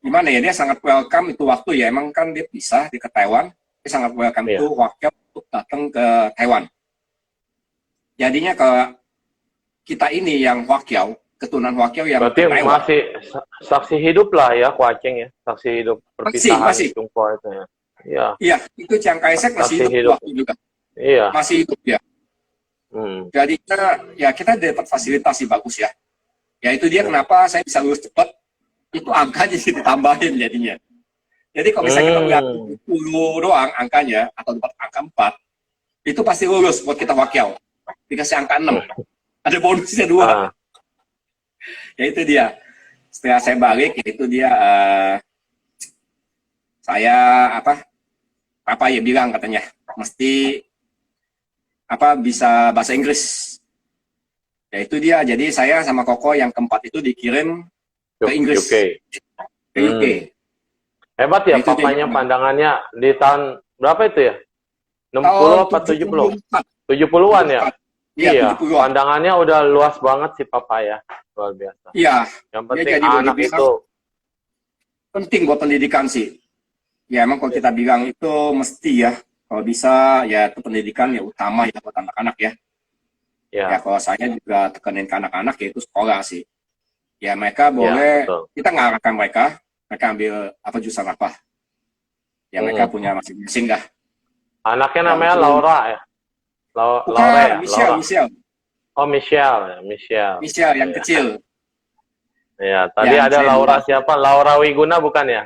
C: gimana ya, dia sangat welcome itu waktu ya, emang kan dia pisah di ke Taiwan, dia sangat welcome itu Huaqiao untuk datang ke Taiwan. Jadinya ke kita ini yang Huaqiao, keturunan Huaqiao yang
B: berarti masih saksi hidup lah ya Kuaceng ya, saksi hidup perpisahan Tiongkok itu ya. Iya. Iya,
C: itu Chiang Kai-shek masih hidup waktu juga.
B: Iya.
C: Masih hidup ya. Jadi ya kita dapat fasilitas sih bagus ya. Ya itu dia kenapa saya bisa lulus cepat. Itu angkanya sih ditambahin jadinya. Jadi kalau misalnya kita lihat 10 doang angkanya atau dapat angka 4, itu pasti lulus buat kita Huaqiao. Dikasih angka 6. Ada bonusnya 2. Ya itu dia. Setelah saya balik, ya itu dia saya apa ya bilang katanya mesti bisa bahasa Inggris. Ya itu dia. Jadi saya sama Koko yang keempat itu dikirim ke Inggris. Ke UK.
B: Hebat ya papanya pandangannya di tahun berapa itu ya? 60 apa 70? 70-an ya? Iya, pandangannya udah luas banget sih papa ya. Luar biasa.
C: Iya.
B: Yang penting anak itu
C: penting buat pendidikan sih. Ya emang kalau kita bilang itu mesti ya, kalau bisa ya itu pendidikan ya utama ya buat anak-anak ya. Ya kalau saya juga tekanin ke anak-anak ya itu sekolah sih. Ya mereka boleh, kita ngarahkan mereka ambil jurusan apa. Ya mereka punya masing-masing dah.
B: Anaknya namanya Laura ya?
C: Laura ya? Michelle.
B: Oh Michelle
C: yang kecil.
B: Ya, tadi ada Laura siapa? Laura Wiguna bukan ya?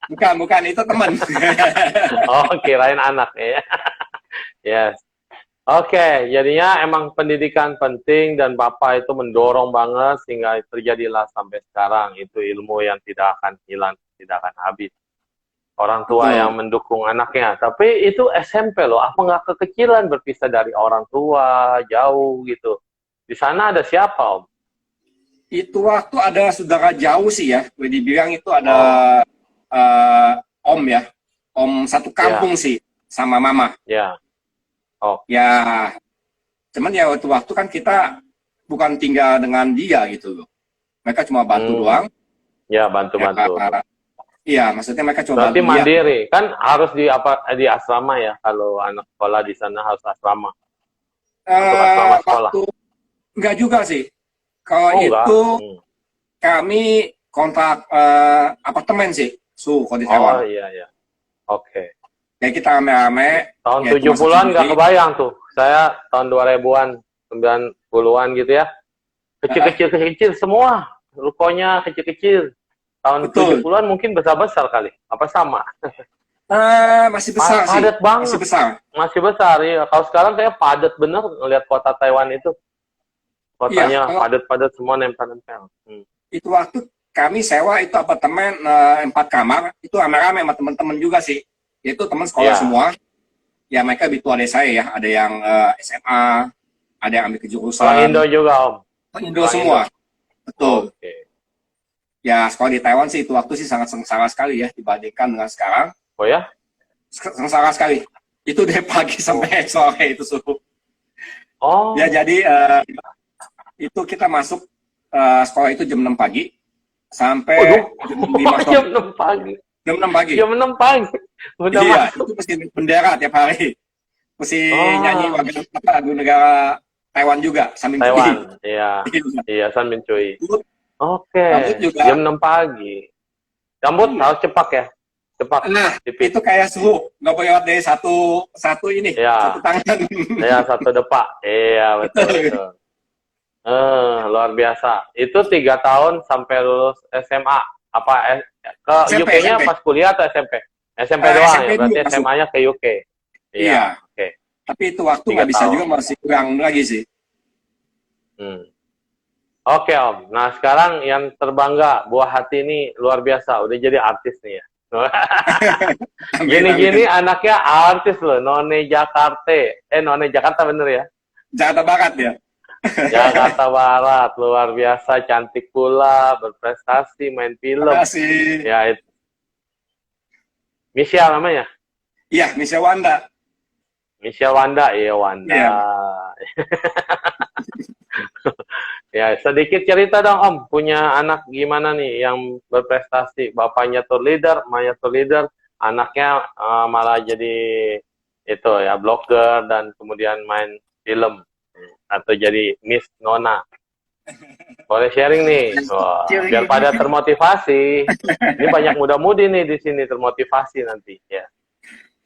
C: Bukan, itu teman.
B: Oh, kirain anak ya. Yes. Oke, jadinya emang pendidikan penting dan Bapak itu mendorong banget sehingga terjadilah sampai sekarang. Itu ilmu yang tidak akan hilang, tidak akan habis. Orang tua yang mendukung anaknya. Tapi itu SMP loh, apa nggak kekecilan berpisah dari orang tua, jauh gitu. Di sana ada siapa Om?
C: Itu waktu ada saudara jauh sih ya, boleh dibilang itu ada om ya, om satu kampung sih sama mama.
B: Ya. Oh.
C: Ya, cuman ya waktu kan kita bukan tinggal dengan dia gitu loh. Mereka cuma bantu doang.
B: Ya, bantu-bantu.
C: Iya, maksudnya mereka cuma
B: berarti
C: bantu
B: mandiri. Dia. Kan harus di asrama ya, kalau anak sekolah di sana harus asrama. Untuk asrama sekolah.
C: Enggak juga sih. Kalau itu kami kontrak apartemen sih, kalau di Taiwan.
B: Oh iya. Oke.
C: Kayak kita rame-rame.
B: Tahun 70-an nggak kebayang tuh. Saya tahun 2000-an, 90-an gitu ya. Kecil-kecil semua. Rukonya kecil-kecil. Tahun 70-an mungkin besar-besar kali. Apa sama?
C: Masih besar sih.
B: Padat banget. Masih besar, ya. Kalau sekarang kayak padat bener ngeliat kota Taiwan itu. Kotanya padat-padat semua nempel-nempel.
C: Itu waktu kami sewa itu apartemen 4 kamar. Itu rame-rame sama teman-teman juga sih. Itu teman sekolah semua. Ya mereka lebih tua dari saya ya. Ada yang SMA, ada yang ambil kejurusan.
B: Orang Indo juga, Om.
C: Indo semua. Betul. Ya sekolah di Taiwan sih itu waktu sih sangat sengsara sekali ya dibandingkan dengan sekarang.
B: Oh ya?
C: Sengsara sekali. Itu dari pagi sampai sore itu suhu.
B: Oh.
C: Ya jadi itu kita masuk sekolah itu jam 6 pagi sampai jam 5 sore.
B: Jam 6 pagi.
C: Jam 6 pagi.
B: Jam 6 pagi. Udah
C: iya,
B: masuk.
C: itu mesti bendera tiap hari. Mesti nyanyi lagu negara Taiwan juga, sambil
B: Taiwan, iya, sambil cuy. Oke, jam 6 pagi. Rambut harus cepak ya? Cepak.
C: Nah, itu kayak suhu, nggak boleh lewat dari satu ini, satu tangan.
B: Iya, satu depak. Iya, betul. Luar biasa. Itu 3 tahun sampai lulus SMA. Apa ke UK-nya pas kuliah atau SMP? SMP doang SMP ya, berarti SMA-nya ke UK.
C: Iya. Oke. Tapi itu waktu nggak bisa juga, masih kurang lagi sih.
B: Oke Om. Nah sekarang yang terbangga buah hati ini luar biasa, udah jadi artis nih ya. Gini-gini anaknya artis loh, None Jakarta. None Jakarta bener ya?
C: Jakarta Barat ya.
B: Jakarta Barat, luar biasa, cantik pula, berprestasi, main film.
C: Terima kasih.
B: Ya itu. Michelle namanya?
C: Iya, Michelle Wanda.
B: Michelle Wanda, iya Wanda. Iya. Ya, sedikit cerita dong Om, punya anak gimana nih yang berprestasi? Bapaknya tour leader, mamanya tour leader, anaknya malah jadi itu ya, blogger dan kemudian main film atau jadi Miss Nona. Boleh sharing nih, biar pada termotivasi. Ini banyak muda-mudi nih di sini termotivasi nanti ya.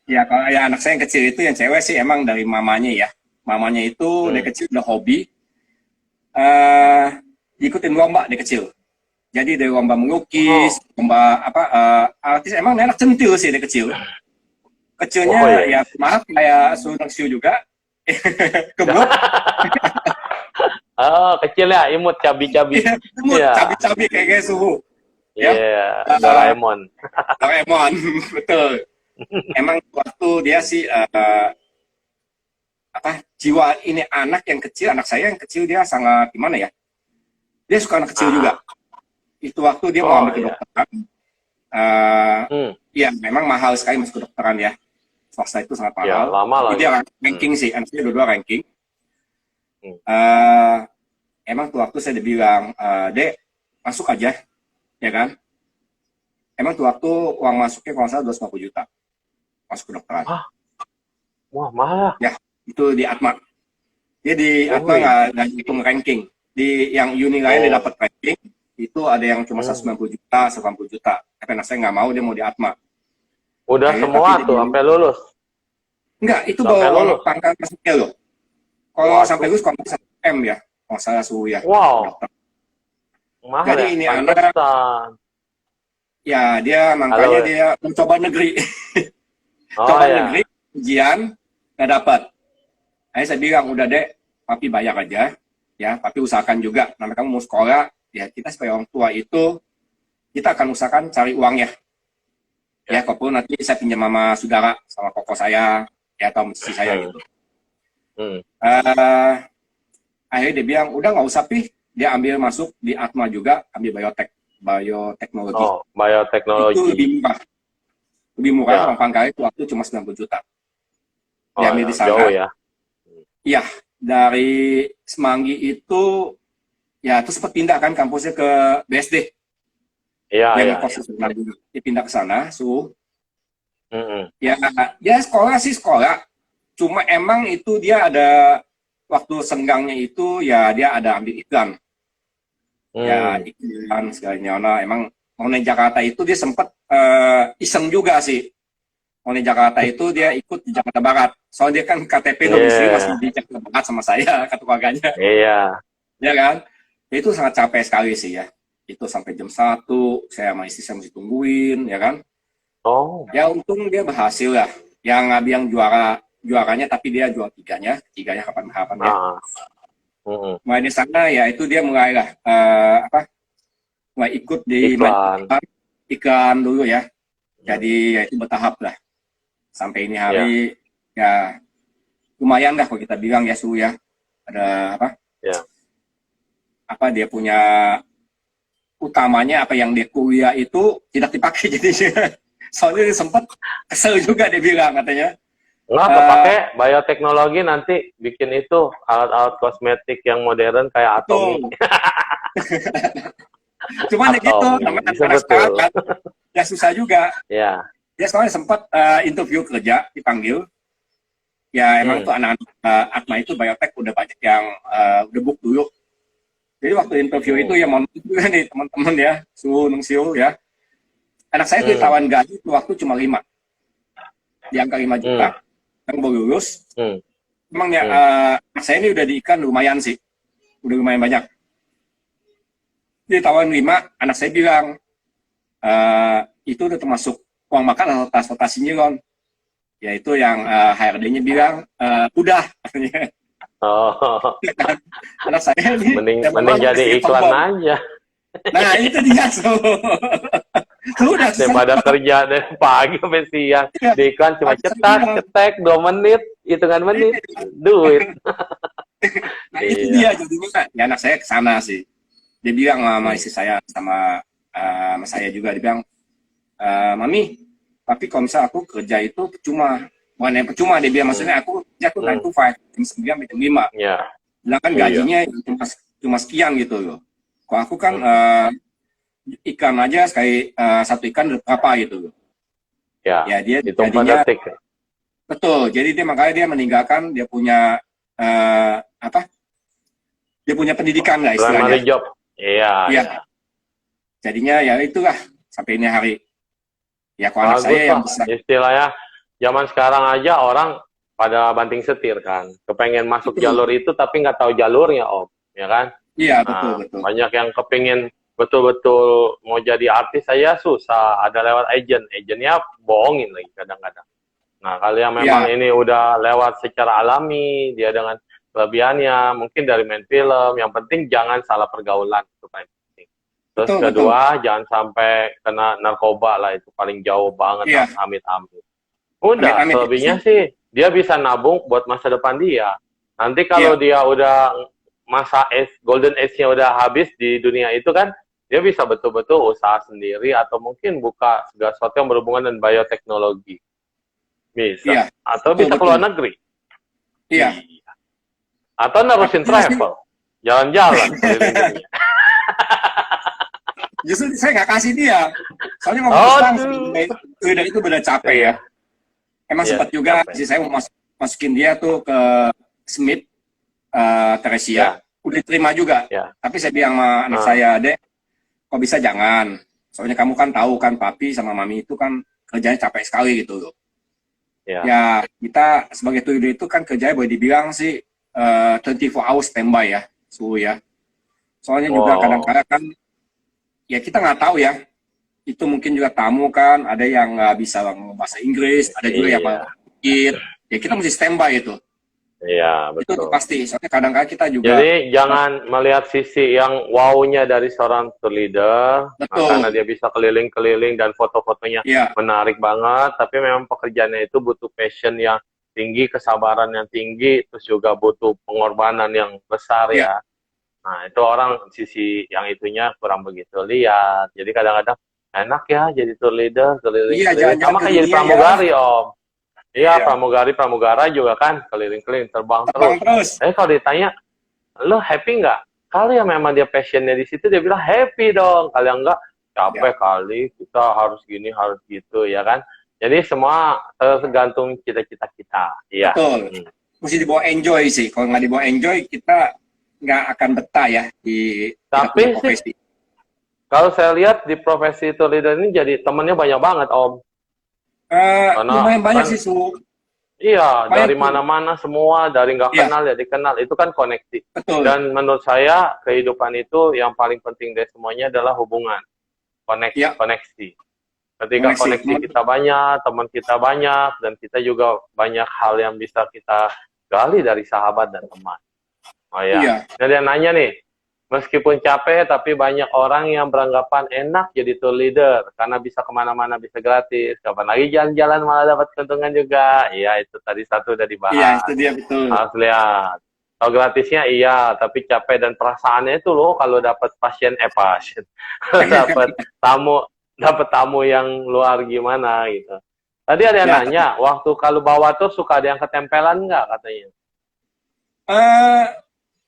C: Ya, kalau ya anak saya yang kecil itu yang cewek sih emang dari mamanya ya. Mamanya itu dari kecil udah hobi ikutin lomba dari kecil. Jadi dari lomba melukis, lomba artis, emang anak centil sih dari kecil. Kecilnya ya maaf kayak Sunang Siu juga. Kebut.
B: Kecil ya, imut, cabi-cabi.
C: Imut, cabi-cabi kayak suhu.
B: Iya, Doraemon.
C: Doraemon, betul. Emang waktu dia sih jiwa ini anak yang kecil, anak saya yang kecil dia sangat gimana ya? Dia suka anak kecil juga. Itu waktu dia mau ambil kedokteran. Ya memang mahal sekali masuk kedokteran ya. Swasta itu sangat mahal.
B: Ya, lama lah.
C: Dia ranking sih, anak saya dua-dua ranking. Emang tuh waktu saya bilang, Dek, masuk aja, ya kan? Emang tuh waktu uang masuknya kalau nggak salah 250 juta. Masuk kedokteran.
B: Wah, mahal.
C: Ya, itu di Atma. Dia di Atma nggak hitung ranking. Di yang uni lain dia dapat ranking, itu ada yang cuma 190 juta, 180 juta. Tapi anak saya nggak mau, dia mau di Atma.
B: Udah semua tuh, sampai lulus?
C: Enggak, itu baru pangkat masuknya loh. Kalau sampai lulus, kalau 1 M ya. Kalau salah suhu ya.
B: Wow. Mahal.
C: Jadi ini anak, ya dia makanya dia mencoba negeri. Coba negeri, ujian, nggak dapat. Akhirnya saya bilang, udah Dek, papi bayar aja. Ya, papi usahakan juga. Namanya kamu mau sekolah, ya kita sebagai orang tua itu, kita akan usahakan cari uangnya. Ya, kalaupun nanti saya pinjam sama saudara, sama koko saya, ya atau istri saya gitu. Akhirnya dia bilang, udah nggak usah Pi, dia ambil masuk di Atma juga, ambil bioteknologi.
A: Oh, bioteknologi.
C: Itu lebih murah,
A: Ya.
C: orang Palangkaraya itu waktu cuma 90 juta.
A: Oh,
C: Diambil
A: ya,
C: di sana.
A: jauh ya.
C: Iya, dari Semanggi itu, ya terus sempat pindah kan kampusnya ke BSD.
A: Iya,
C: Dia
A: iya.
C: ngekos di sana juga. Dia pindah ke sana,
A: Mm-mm.
C: ya sekolah sih sekolah. Cuma emang itu dia ada waktu senggangnya itu ya dia ada ambil iklan. Ya iklan segalanya. Nah, emang Mone Jakarta itu dia sempat iseng juga sih. Mone Jakarta itu dia ikut di Jakarta Barat. Soalnya dia kan KTP domisili masih di Jakarta Barat sama saya, kata keluarganya.
A: Iya.
C: Ya kan? Itu sangat capek sekali sih ya. Itu sampai jam 1, saya sama istri saya mesti tungguin, ya kan?
A: Oh,
C: Ya untung dia berhasil lah. Yang juaranya tapi dia jual tiganya kapan-kapan ya. Mulai di sana ya itu dia mulailah mulai ikut di iklan dulu ya. Jadi ya itu bertahap lah. Sampai ini hari ya lumayan dah kalau kita bilang ya Su ya. Ada apa?
A: Ya.
C: Apa dia punya utamanya apa yang dia kuliah itu tidak dipakai jadi soalnya dia sempat kesel juga dia bilang katanya.
A: Nggak kepake bioteknologi nanti bikin itu alat-alat kosmetik yang modern kayak Atomi.
C: Cuman gitu, namanya sekarang kan, ya susah juga.
A: Ya.
C: Dia soalnya sempat interview kerja, dipanggil. Ya emang tuh anak-anak Atma itu biotek udah banyak yang udah book dulu. Jadi waktu interview itu ya mohon juga nih teman-teman ya, Nung Siu ya. Anak saya tuh ditawan gaji waktu cuma 5. Di angka 5 juta. Yang baru lulus. Emang ya anak saya ini udah di ikan lumayan sih. Udah lumayan banyak. Dia tawarin 5, anak saya bilang itu udah termasuk uang makan atau transportasinya Ron. Ya itu yang HRD-nya bilang udah katanya.
A: Oh.
C: Anak saya ini
A: mending jadi iklan aja.
C: Nah itu dia udah
A: daripada kerja dari pagi sampai siang di iklan cuma cetek 2 menit, hitungan menit, duit.
C: Nah itu dia jadinya ya anak saya kesana sih. Dia bilang sama istri saya sama saya juga, dia bilang Mami, tapi kalau misalnya aku kerja itu percuma. Bukan yang percuma, dia bilang maksudnya aku kerja tuh 9 to 5, jam 9 sampai jam 5.
A: Ya.
C: Bilang kan gajinya cuma sekian gitu loh. Kalau aku kan ikan aja sekali satu ikan berapa gitu loh.
A: Ya,
C: dia
A: hitung
C: jadinya
A: detik.
C: betul. Jadi dia makanya dia meninggalkan dia punya dia punya pendidikan lah istilahnya.
A: Primary job. Iya.
C: Ya. Jadinya ya itulah sampai ini hari. Ya kalau anak saya yang besar.
A: Istilahnya zaman sekarang aja orang pada banting setir kan, kepengen masuk jalur itu tapi nggak tahu jalurnya Om, ya kan?
C: Iya betul.
A: Banyak yang kepingin betul-betul mau jadi artis saya susah, ada lewat agennya bohongin lagi kadang-kadang. Nah kalau yang memang ini udah lewat secara alami, dia dengan kelebihannya, mungkin dari main film, yang penting jangan salah pergaulan, itu paling penting. Terus kedua, jangan sampai kena narkoba lah, itu paling jauh banget, amit-amit. Udah, selebihnya sih, dia bisa nabung buat masa depan dia. Nanti kalau dia udah masa golden age-nya udah habis di dunia itu kan, dia bisa betul-betul usaha sendiri atau mungkin buka segala sesuatu yang berhubungan dengan bioteknologi. Bisa. Atau bisa keluar negeri.
C: Iya.
A: Atau nerusin travel. Jalan-jalan keliling dunia.
C: Justru saya nggak kasih dia. Soalnya ngomong udah itu benar capek ya. Emang sempat juga sih saya mau masukin dia tuh ke Smith Teresia. Udah diterima juga. Tapi saya bilang sama anak saya, Dek, kok bisa jangan. Soalnya kamu kan tahu kan papi sama mami itu kan kerjanya capek sekali gitu loh. Ya kita sebagai tuyul itu kan kerjanya boleh dibilang sih 24 hours standby ya, suhu ya. Soalnya juga kadang-kadang kan ya kita nggak tahu ya. Itu mungkin juga tamu kan, ada yang nggak bisa ngomong bahasa Inggris, ada juga yang mungkin, ya kita mesti standby itu.
A: Iya, betul.
C: Itu pasti, soalnya kadang-kadang kita juga.
A: Jadi jangan melihat sisi yang wow-nya dari seorang tour leader, karena dia bisa keliling-keliling dan foto-fotonya menarik banget, tapi memang pekerjaannya itu butuh passion yang tinggi, kesabaran yang tinggi, terus juga butuh pengorbanan yang besar ya.
B: Nah, itu orang sisi yang itunya kurang begitu lihat. Jadi kadang-kadang enak ya jadi tour leader,
C: Iya,
B: keliling-keliling.
C: jalan-jalan
B: Sama
C: ke
B: kayak jadi
C: dunia ya.
B: pramugari, Om. Iya,
C: Iya,
B: pramugara juga kan keliling-keliling, terbang
C: terbang
B: terus.
C: terus.
B: Kalau ditanya, lo happy nggak? Kalau yang memang dia passionnya di situ, dia bilang happy dong. Kalau yang enggak,
C: Ya,
B: capek kali, kita harus gini, harus gitu, ya kan? Jadi semua tergantung cita-cita kita. Iya.
C: betul.
B: Hmm.
C: Mesti dibawa enjoy sih. Kalau nggak dibawa enjoy, kita nggak akan betah ya di kita
B: Tapi
C: punya
B: sih,
C: profesi.
B: kalau saya lihat di profesi tour leader ini jadi temennya banyak banget, Om. Karena
C: Lumayan banyak
B: kan,
C: sih, Su.
B: iya,
C: Lumayan
B: dari
C: tuh.
B: mana-mana semua, dari nggak
C: Iya,
B: kenal jadi kenal, itu kan koneksi.
C: betul.
B: Dan menurut saya, kehidupan itu yang paling penting dari semuanya adalah hubungan,
C: Ya,
B: koneksi. Ketika koneksi kita banyak, teman kita banyak, dan kita juga banyak hal yang bisa kita gali dari sahabat dan teman. Oh ya,
C: Iya.
B: jadi nanya nih, meskipun capek, tapi banyak orang yang beranggapan enak jadi tour leader, karena bisa kemana-mana, bisa gratis. Kapan lagi jalan-jalan malah dapat keuntungan juga. Iya, itu tadi satu udah
C: Iya,
B: dibahas.
C: itu dia betul.
B: Harus lihat. Kalau gratisnya iya, tapi capek dan perasaannya itu loh kalau dapat dapat tamu yang luar gimana gitu. Tadi ada yang
C: Ya,
B: nanya, waktu kalau bawa tuh suka ada yang ketempelan nggak katanya?
C: eh,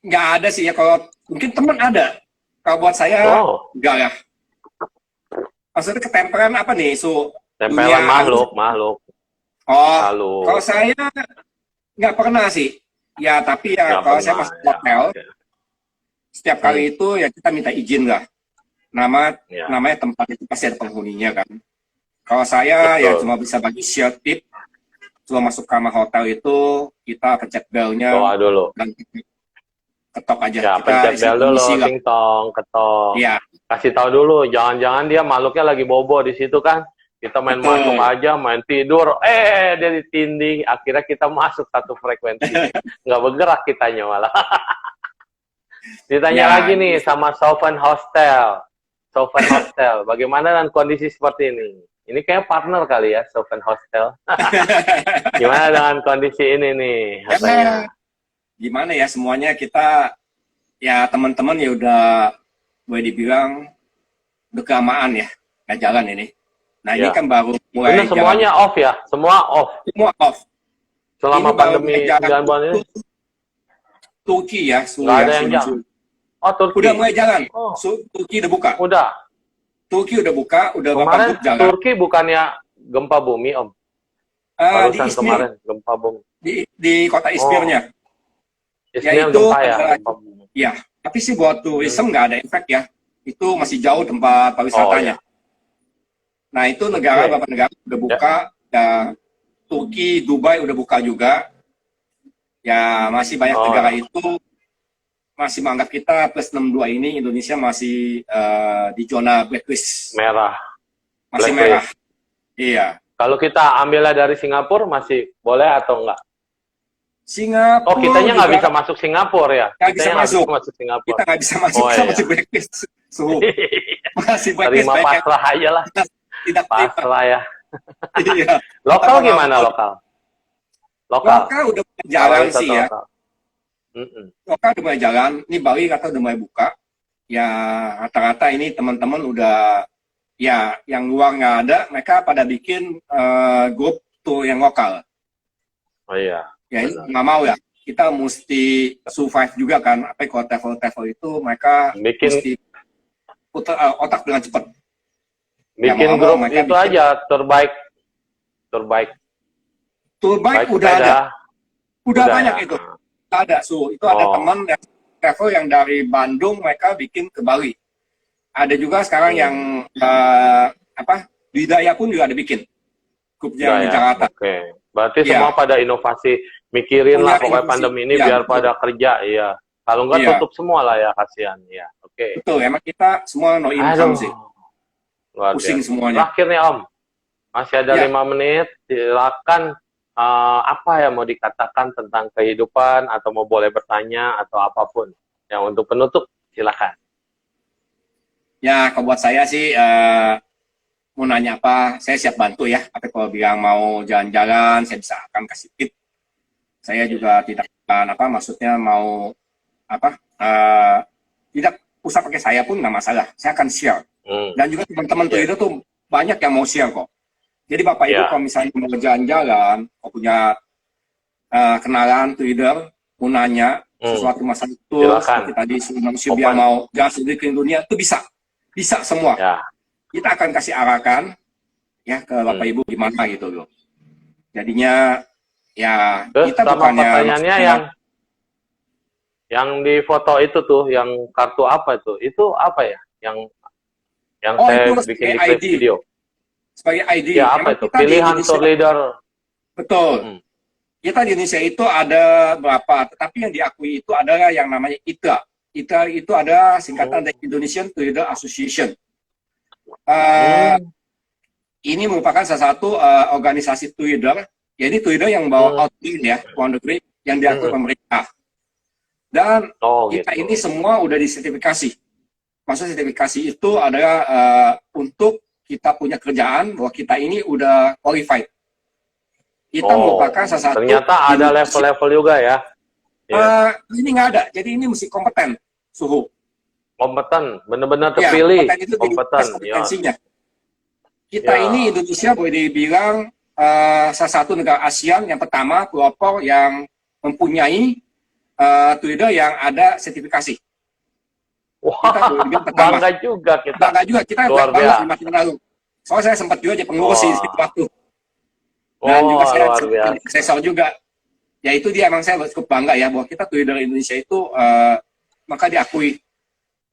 C: nggak ada sih ya. Kalau mungkin teman ada. Kalau buat saya,
B: Oh,
C: nggak ya. Maksudnya ketempelan apa nih, Su?
B: tempelan
C: Dunia
B: makhluk.
C: Oh,
B: Halo.
C: kalau saya nggak pernah sih. Ya, tapi ya
B: Nggak
C: kalau saya
B: pernah,
C: masuk
B: ya,
C: hotel,
B: oke.
C: setiap kali itu ya kita minta izin lah.
B: Ya,
C: Namanya tempat itu pasti ada penghuninya kan. Kalau saya ya
B: betul.
C: cuma bisa bagi share tip, cuma masuk kamar hotel itu kita pencet belnya
B: Doa dulu.
C: dan ketok aja.
B: Ya,
C: Kita
B: pencet
C: isi
B: bel dulu,
C: permisi lah.
B: ting tong, ketok.
C: Iya,
B: Kasih tahu dulu, jangan-jangan dia makhluknya lagi bobo di situ kan. Kita main
C: betul.
B: masuk aja, main tidur, dia ditindih, akhirnya kita masuk satu frekuensi. Nggak bergerak kitanya malah. Ditanya
C: Ya,
B: lagi nih sama Sovereign Hostel. Sovereign Hostel, bagaimana dengan kondisi seperti ini? Ini kayak partner kali ya, Sovereign Hostel. Gimana dengan kondisi ini nih? Katanya.
C: karena gimana ya semuanya kita ya teman-teman ya udah boleh dibilang udah kelamaan ya nggak jalan ini. Nah ini
B: Ya.
C: kan baru mulai
B: Bener, semuanya
C: jalan.
B: off ya? Semua off.
C: Semua off.
B: Selama
C: Ini baru
B: pandemi
C: mulai jalan
B: 9 bulan ini?
C: Turki ya,
B: Nggak ada yang jalan? Oh, Turki.
C: Udah mulai jalan.
B: Oh.
C: Turki udah buka.
B: Udah.
C: Turki udah buka, udah
B: Kemarin
C: beberapa grup jalan.
B: Turki bukannya gempa bumi, Om?
C: Di
B: Barusan
C: Izmir,
B: kemarin gempa bumi.
C: di kota Izmirnya.
B: Izmir
C: itu
B: gempa ya?
C: adalah-
B: Gempa bumi.
C: Ya, tapi sih buat turisme nggak ada efek ya. Itu masih jauh tempat pariwisatanya.
B: Oh, ya.
C: Nah itu negara,
B: Oke.
C: beberapa negara udah buka. Ya, Turki, Dubai udah buka juga. Ya masih banyak
B: Oh,
C: negara
B: ya.
C: itu masih menganggap kita plus 62 ini Indonesia masih di zona blacklist.
B: Merah.
C: Masih
B: Blacklist.
C: merah. Iya.
B: Kalau kita ambilnya dari Singapura, masih boleh atau enggak?
C: Singapura
B: Oh, kitanya nggak
C: juga
B: bisa masuk Singapura ya?
C: Nggak bisa
B: Kitanya nggak
C: masuk.
B: bisa masuk Singapura.
C: kita nggak bisa masuk,
B: Oh,
C: kita
B: iya.
C: masih blacklist. Suhu. Masih blacklist.
B: Terima
C: banyak yang
B: pasrah aja lah.
C: tidak terima.
B: Pasrah ya.
C: Iya.
B: Lokal
C: Apa-
B: gimana lokal? Lokal.
C: Lokal udah mulai jalan
B: Wisata
C: sih ya.
B: lokal. Mm-mm.
C: Lokal udah mulai jalan. Ini Bali kata udah mulai buka. Ya rata-rata ini teman-teman udah ya yang luar nggak ada. Mereka pada bikin grup tour yang lokal.
B: Oh iya.
C: Ya ini
B: Benar.
C: nggak mau ya. Kita mesti survive juga kan. Apa kalau travel itu mereka
B: Bikin
C: mesti putar otak dengan cepat.
B: bikin
C: mau-mau
B: grup
C: mereka
B: itu
C: bikin.
B: aja terbaik. Terbaik.
C: Tour bike
B: Baik
C: udah ada.
B: sepeda.
C: Udah banyak
B: ya.
C: itu. Ada itu ada
B: Oh.
C: teman yang travel yang dari Bandung mereka bikin ke Bali. Ada juga sekarang yang di Daya pun juga ada bikin grupnya
B: Udah
C: di
B: ya.
C: Jakarta.
B: Oke. Berarti
C: Iya.
B: semua pada inovasi, mikirin lah
C: Punya
B: pokoknya
C: inovasi.
B: pandemi ini
C: Iya,
B: biar
C: betul.
B: pada kerja, iya. Kalau enggak
C: Iya.
B: tutup semua lah ya, kasihan. Ya, oke.
C: Betul, emang kita semua no income sih,
B: Luar
C: pusing
B: biasa.
C: semuanya.
B: Terakhir nih Om, masih ada
C: Ya.
B: 5 menit, silakan apa yang mau dikatakan tentang kehidupan atau mau boleh bertanya atau apapun. Yang untuk penutup, silakan.
C: Ya, kalau buat saya sih mau nanya apa, saya siap bantu ya. Tapi kalau bilang mau jalan-jalan, saya bisa akan kasih tip. Saya juga tidak akan maksudnya mau tidak usah pakai saya pun nggak masalah, saya akan share. Dan juga teman-teman Twitter tuh banyak yang mau share kok. Jadi Bapak Ibu kalau misalnya mau jalan-jalan, kalau punya kenalan Twitter, mau nanya sesuatu masalah itu, seperti tadi manusia biar mau jalan sendiri ke dunia, itu bisa semua. Kita akan kasih arahkan ya ke Bapak Ibu gimana gitu loh. Jadinya ya kita bukannya
A: pertanyaannya yang di foto itu tuh, yang kartu apa itu apa ya? Yang saya bikin di video.
C: Sebagai ID.
A: Ya apa itu? Pilihan tour leader.
C: Betul. Kita di Indonesia itu ada berapa, tetapi yang diakui itu adalah yang namanya ITRA. ITRA itu ada singkatan dari Indonesian Tour Leader Association. Ini merupakan salah satu organisasi tour leader, jadi tour leader yang bawa outing ya, luar negeri, yang diakui pemerintah. Dan kita ini semua udah disertifikasi. Maksud sertifikasi itu adalah untuk kita punya kerjaan bahwa kita ini udah qualified. Kita merupakan salah satu.
A: Ternyata ada level-level juga ya.
C: Ini nggak ada, jadi ini mesti kompeten, suhu.
A: Kompeten, benar-benar terpilih.
C: Ya, kompeten itu kompetensinya. Kita
A: Ya.
C: ini Indonesia boleh dibilang salah satu negara ASEAN yang pertama pelopor yang mempunyai Twitter yang ada sertifikasi.
A: Wah, bangga juga kita.
C: Bangga juga, kita bangga 5 tahun lalu. Soalnya saya sempat juga jadi pengurus di situ waktu. Dan juga saya asesor juga. Ya itu dia, emang saya cukup bangga ya bahwa kita Twitter Indonesia itu maka diakui.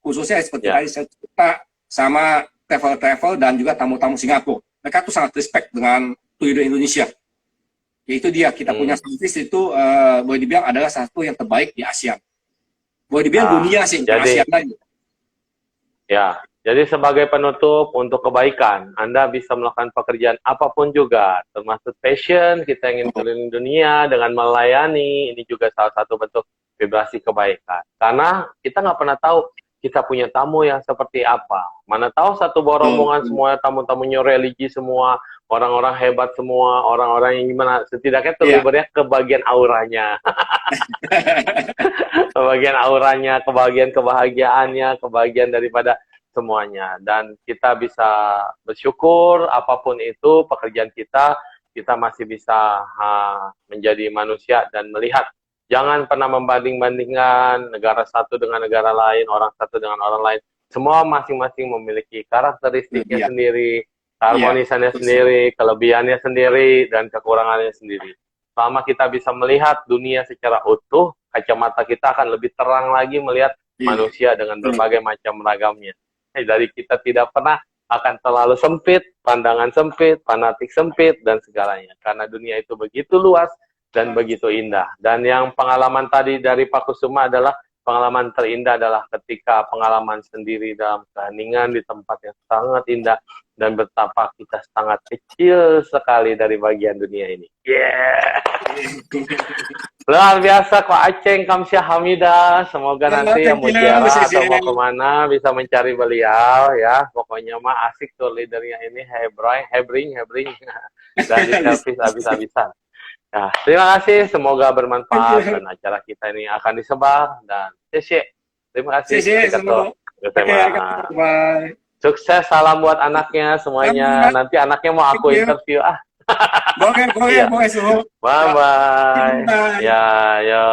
C: Khususnya seperti tadi saya cerita sama travel-travel dan juga tamu-tamu Singapura. Mereka tuh sangat respect dengan Twitter Indonesia. Yaitu dia, kita punya service itu boleh dibilang adalah satu yang terbaik di ASEAN. Boleh dibilang dunia sih, ASEAN lagi.
A: Ya, jadi sebagai penutup untuk kebaikan, Anda bisa melakukan pekerjaan apapun juga, termasuk passion, kita ingin keliling dunia dengan melayani, ini juga salah satu bentuk vibrasi kebaikan. Karena kita nggak pernah tahu kita punya tamu yang seperti apa. Mana tahu satu rombongan semua tamu-tamunya religi semua, orang-orang hebat semua, orang-orang yang gimana, setidaknya terlibat ya ke bagian auranya. Kebagian auranya, kebagian kebahagiaannya, kebagian daripada semuanya. Dan kita bisa bersyukur apapun itu pekerjaan kita masih bisa menjadi manusia dan melihat. Jangan pernah membanding-bandingkan negara satu dengan negara lain, orang satu dengan orang lain. Semua masing-masing memiliki karakteristiknya sendiri, keharmonisannya sendiri, kelebihannya sendiri, dan kekurangannya sendiri. Selama kita bisa melihat dunia secara utuh, kacamata kita akan lebih terang lagi melihat manusia dengan berbagai macam ragamnya. Dari kita tidak pernah akan terlalu sempit, pandangan sempit, fanatik sempit, dan segalanya. Karena dunia itu begitu luas dan begitu indah. Dan yang pengalaman tadi dari Pak Kusuma adalah pengalaman terindah adalah ketika pengalaman sendiri dalam keheningan di tempat yang sangat indah dan betapa kita sangat kecil sekali dari bagian dunia ini. Luar biasa Kak Aceng Kamsyah Hamidah. Semoga nanti yang mau ziarah atau mau kemana bisa mencari beliau ya. Pokoknya mah asik tuh leadernya ini, hebring dan di service habis-habisan. Nah, terima kasih, semoga bermanfaat dan acara kita ini akan disebar dan terima kasih. Sukses, salam buat anaknya semuanya. Nanti anaknya mau aku interview
C: Boleh, suhu.
A: Bye bye. Ya, ya.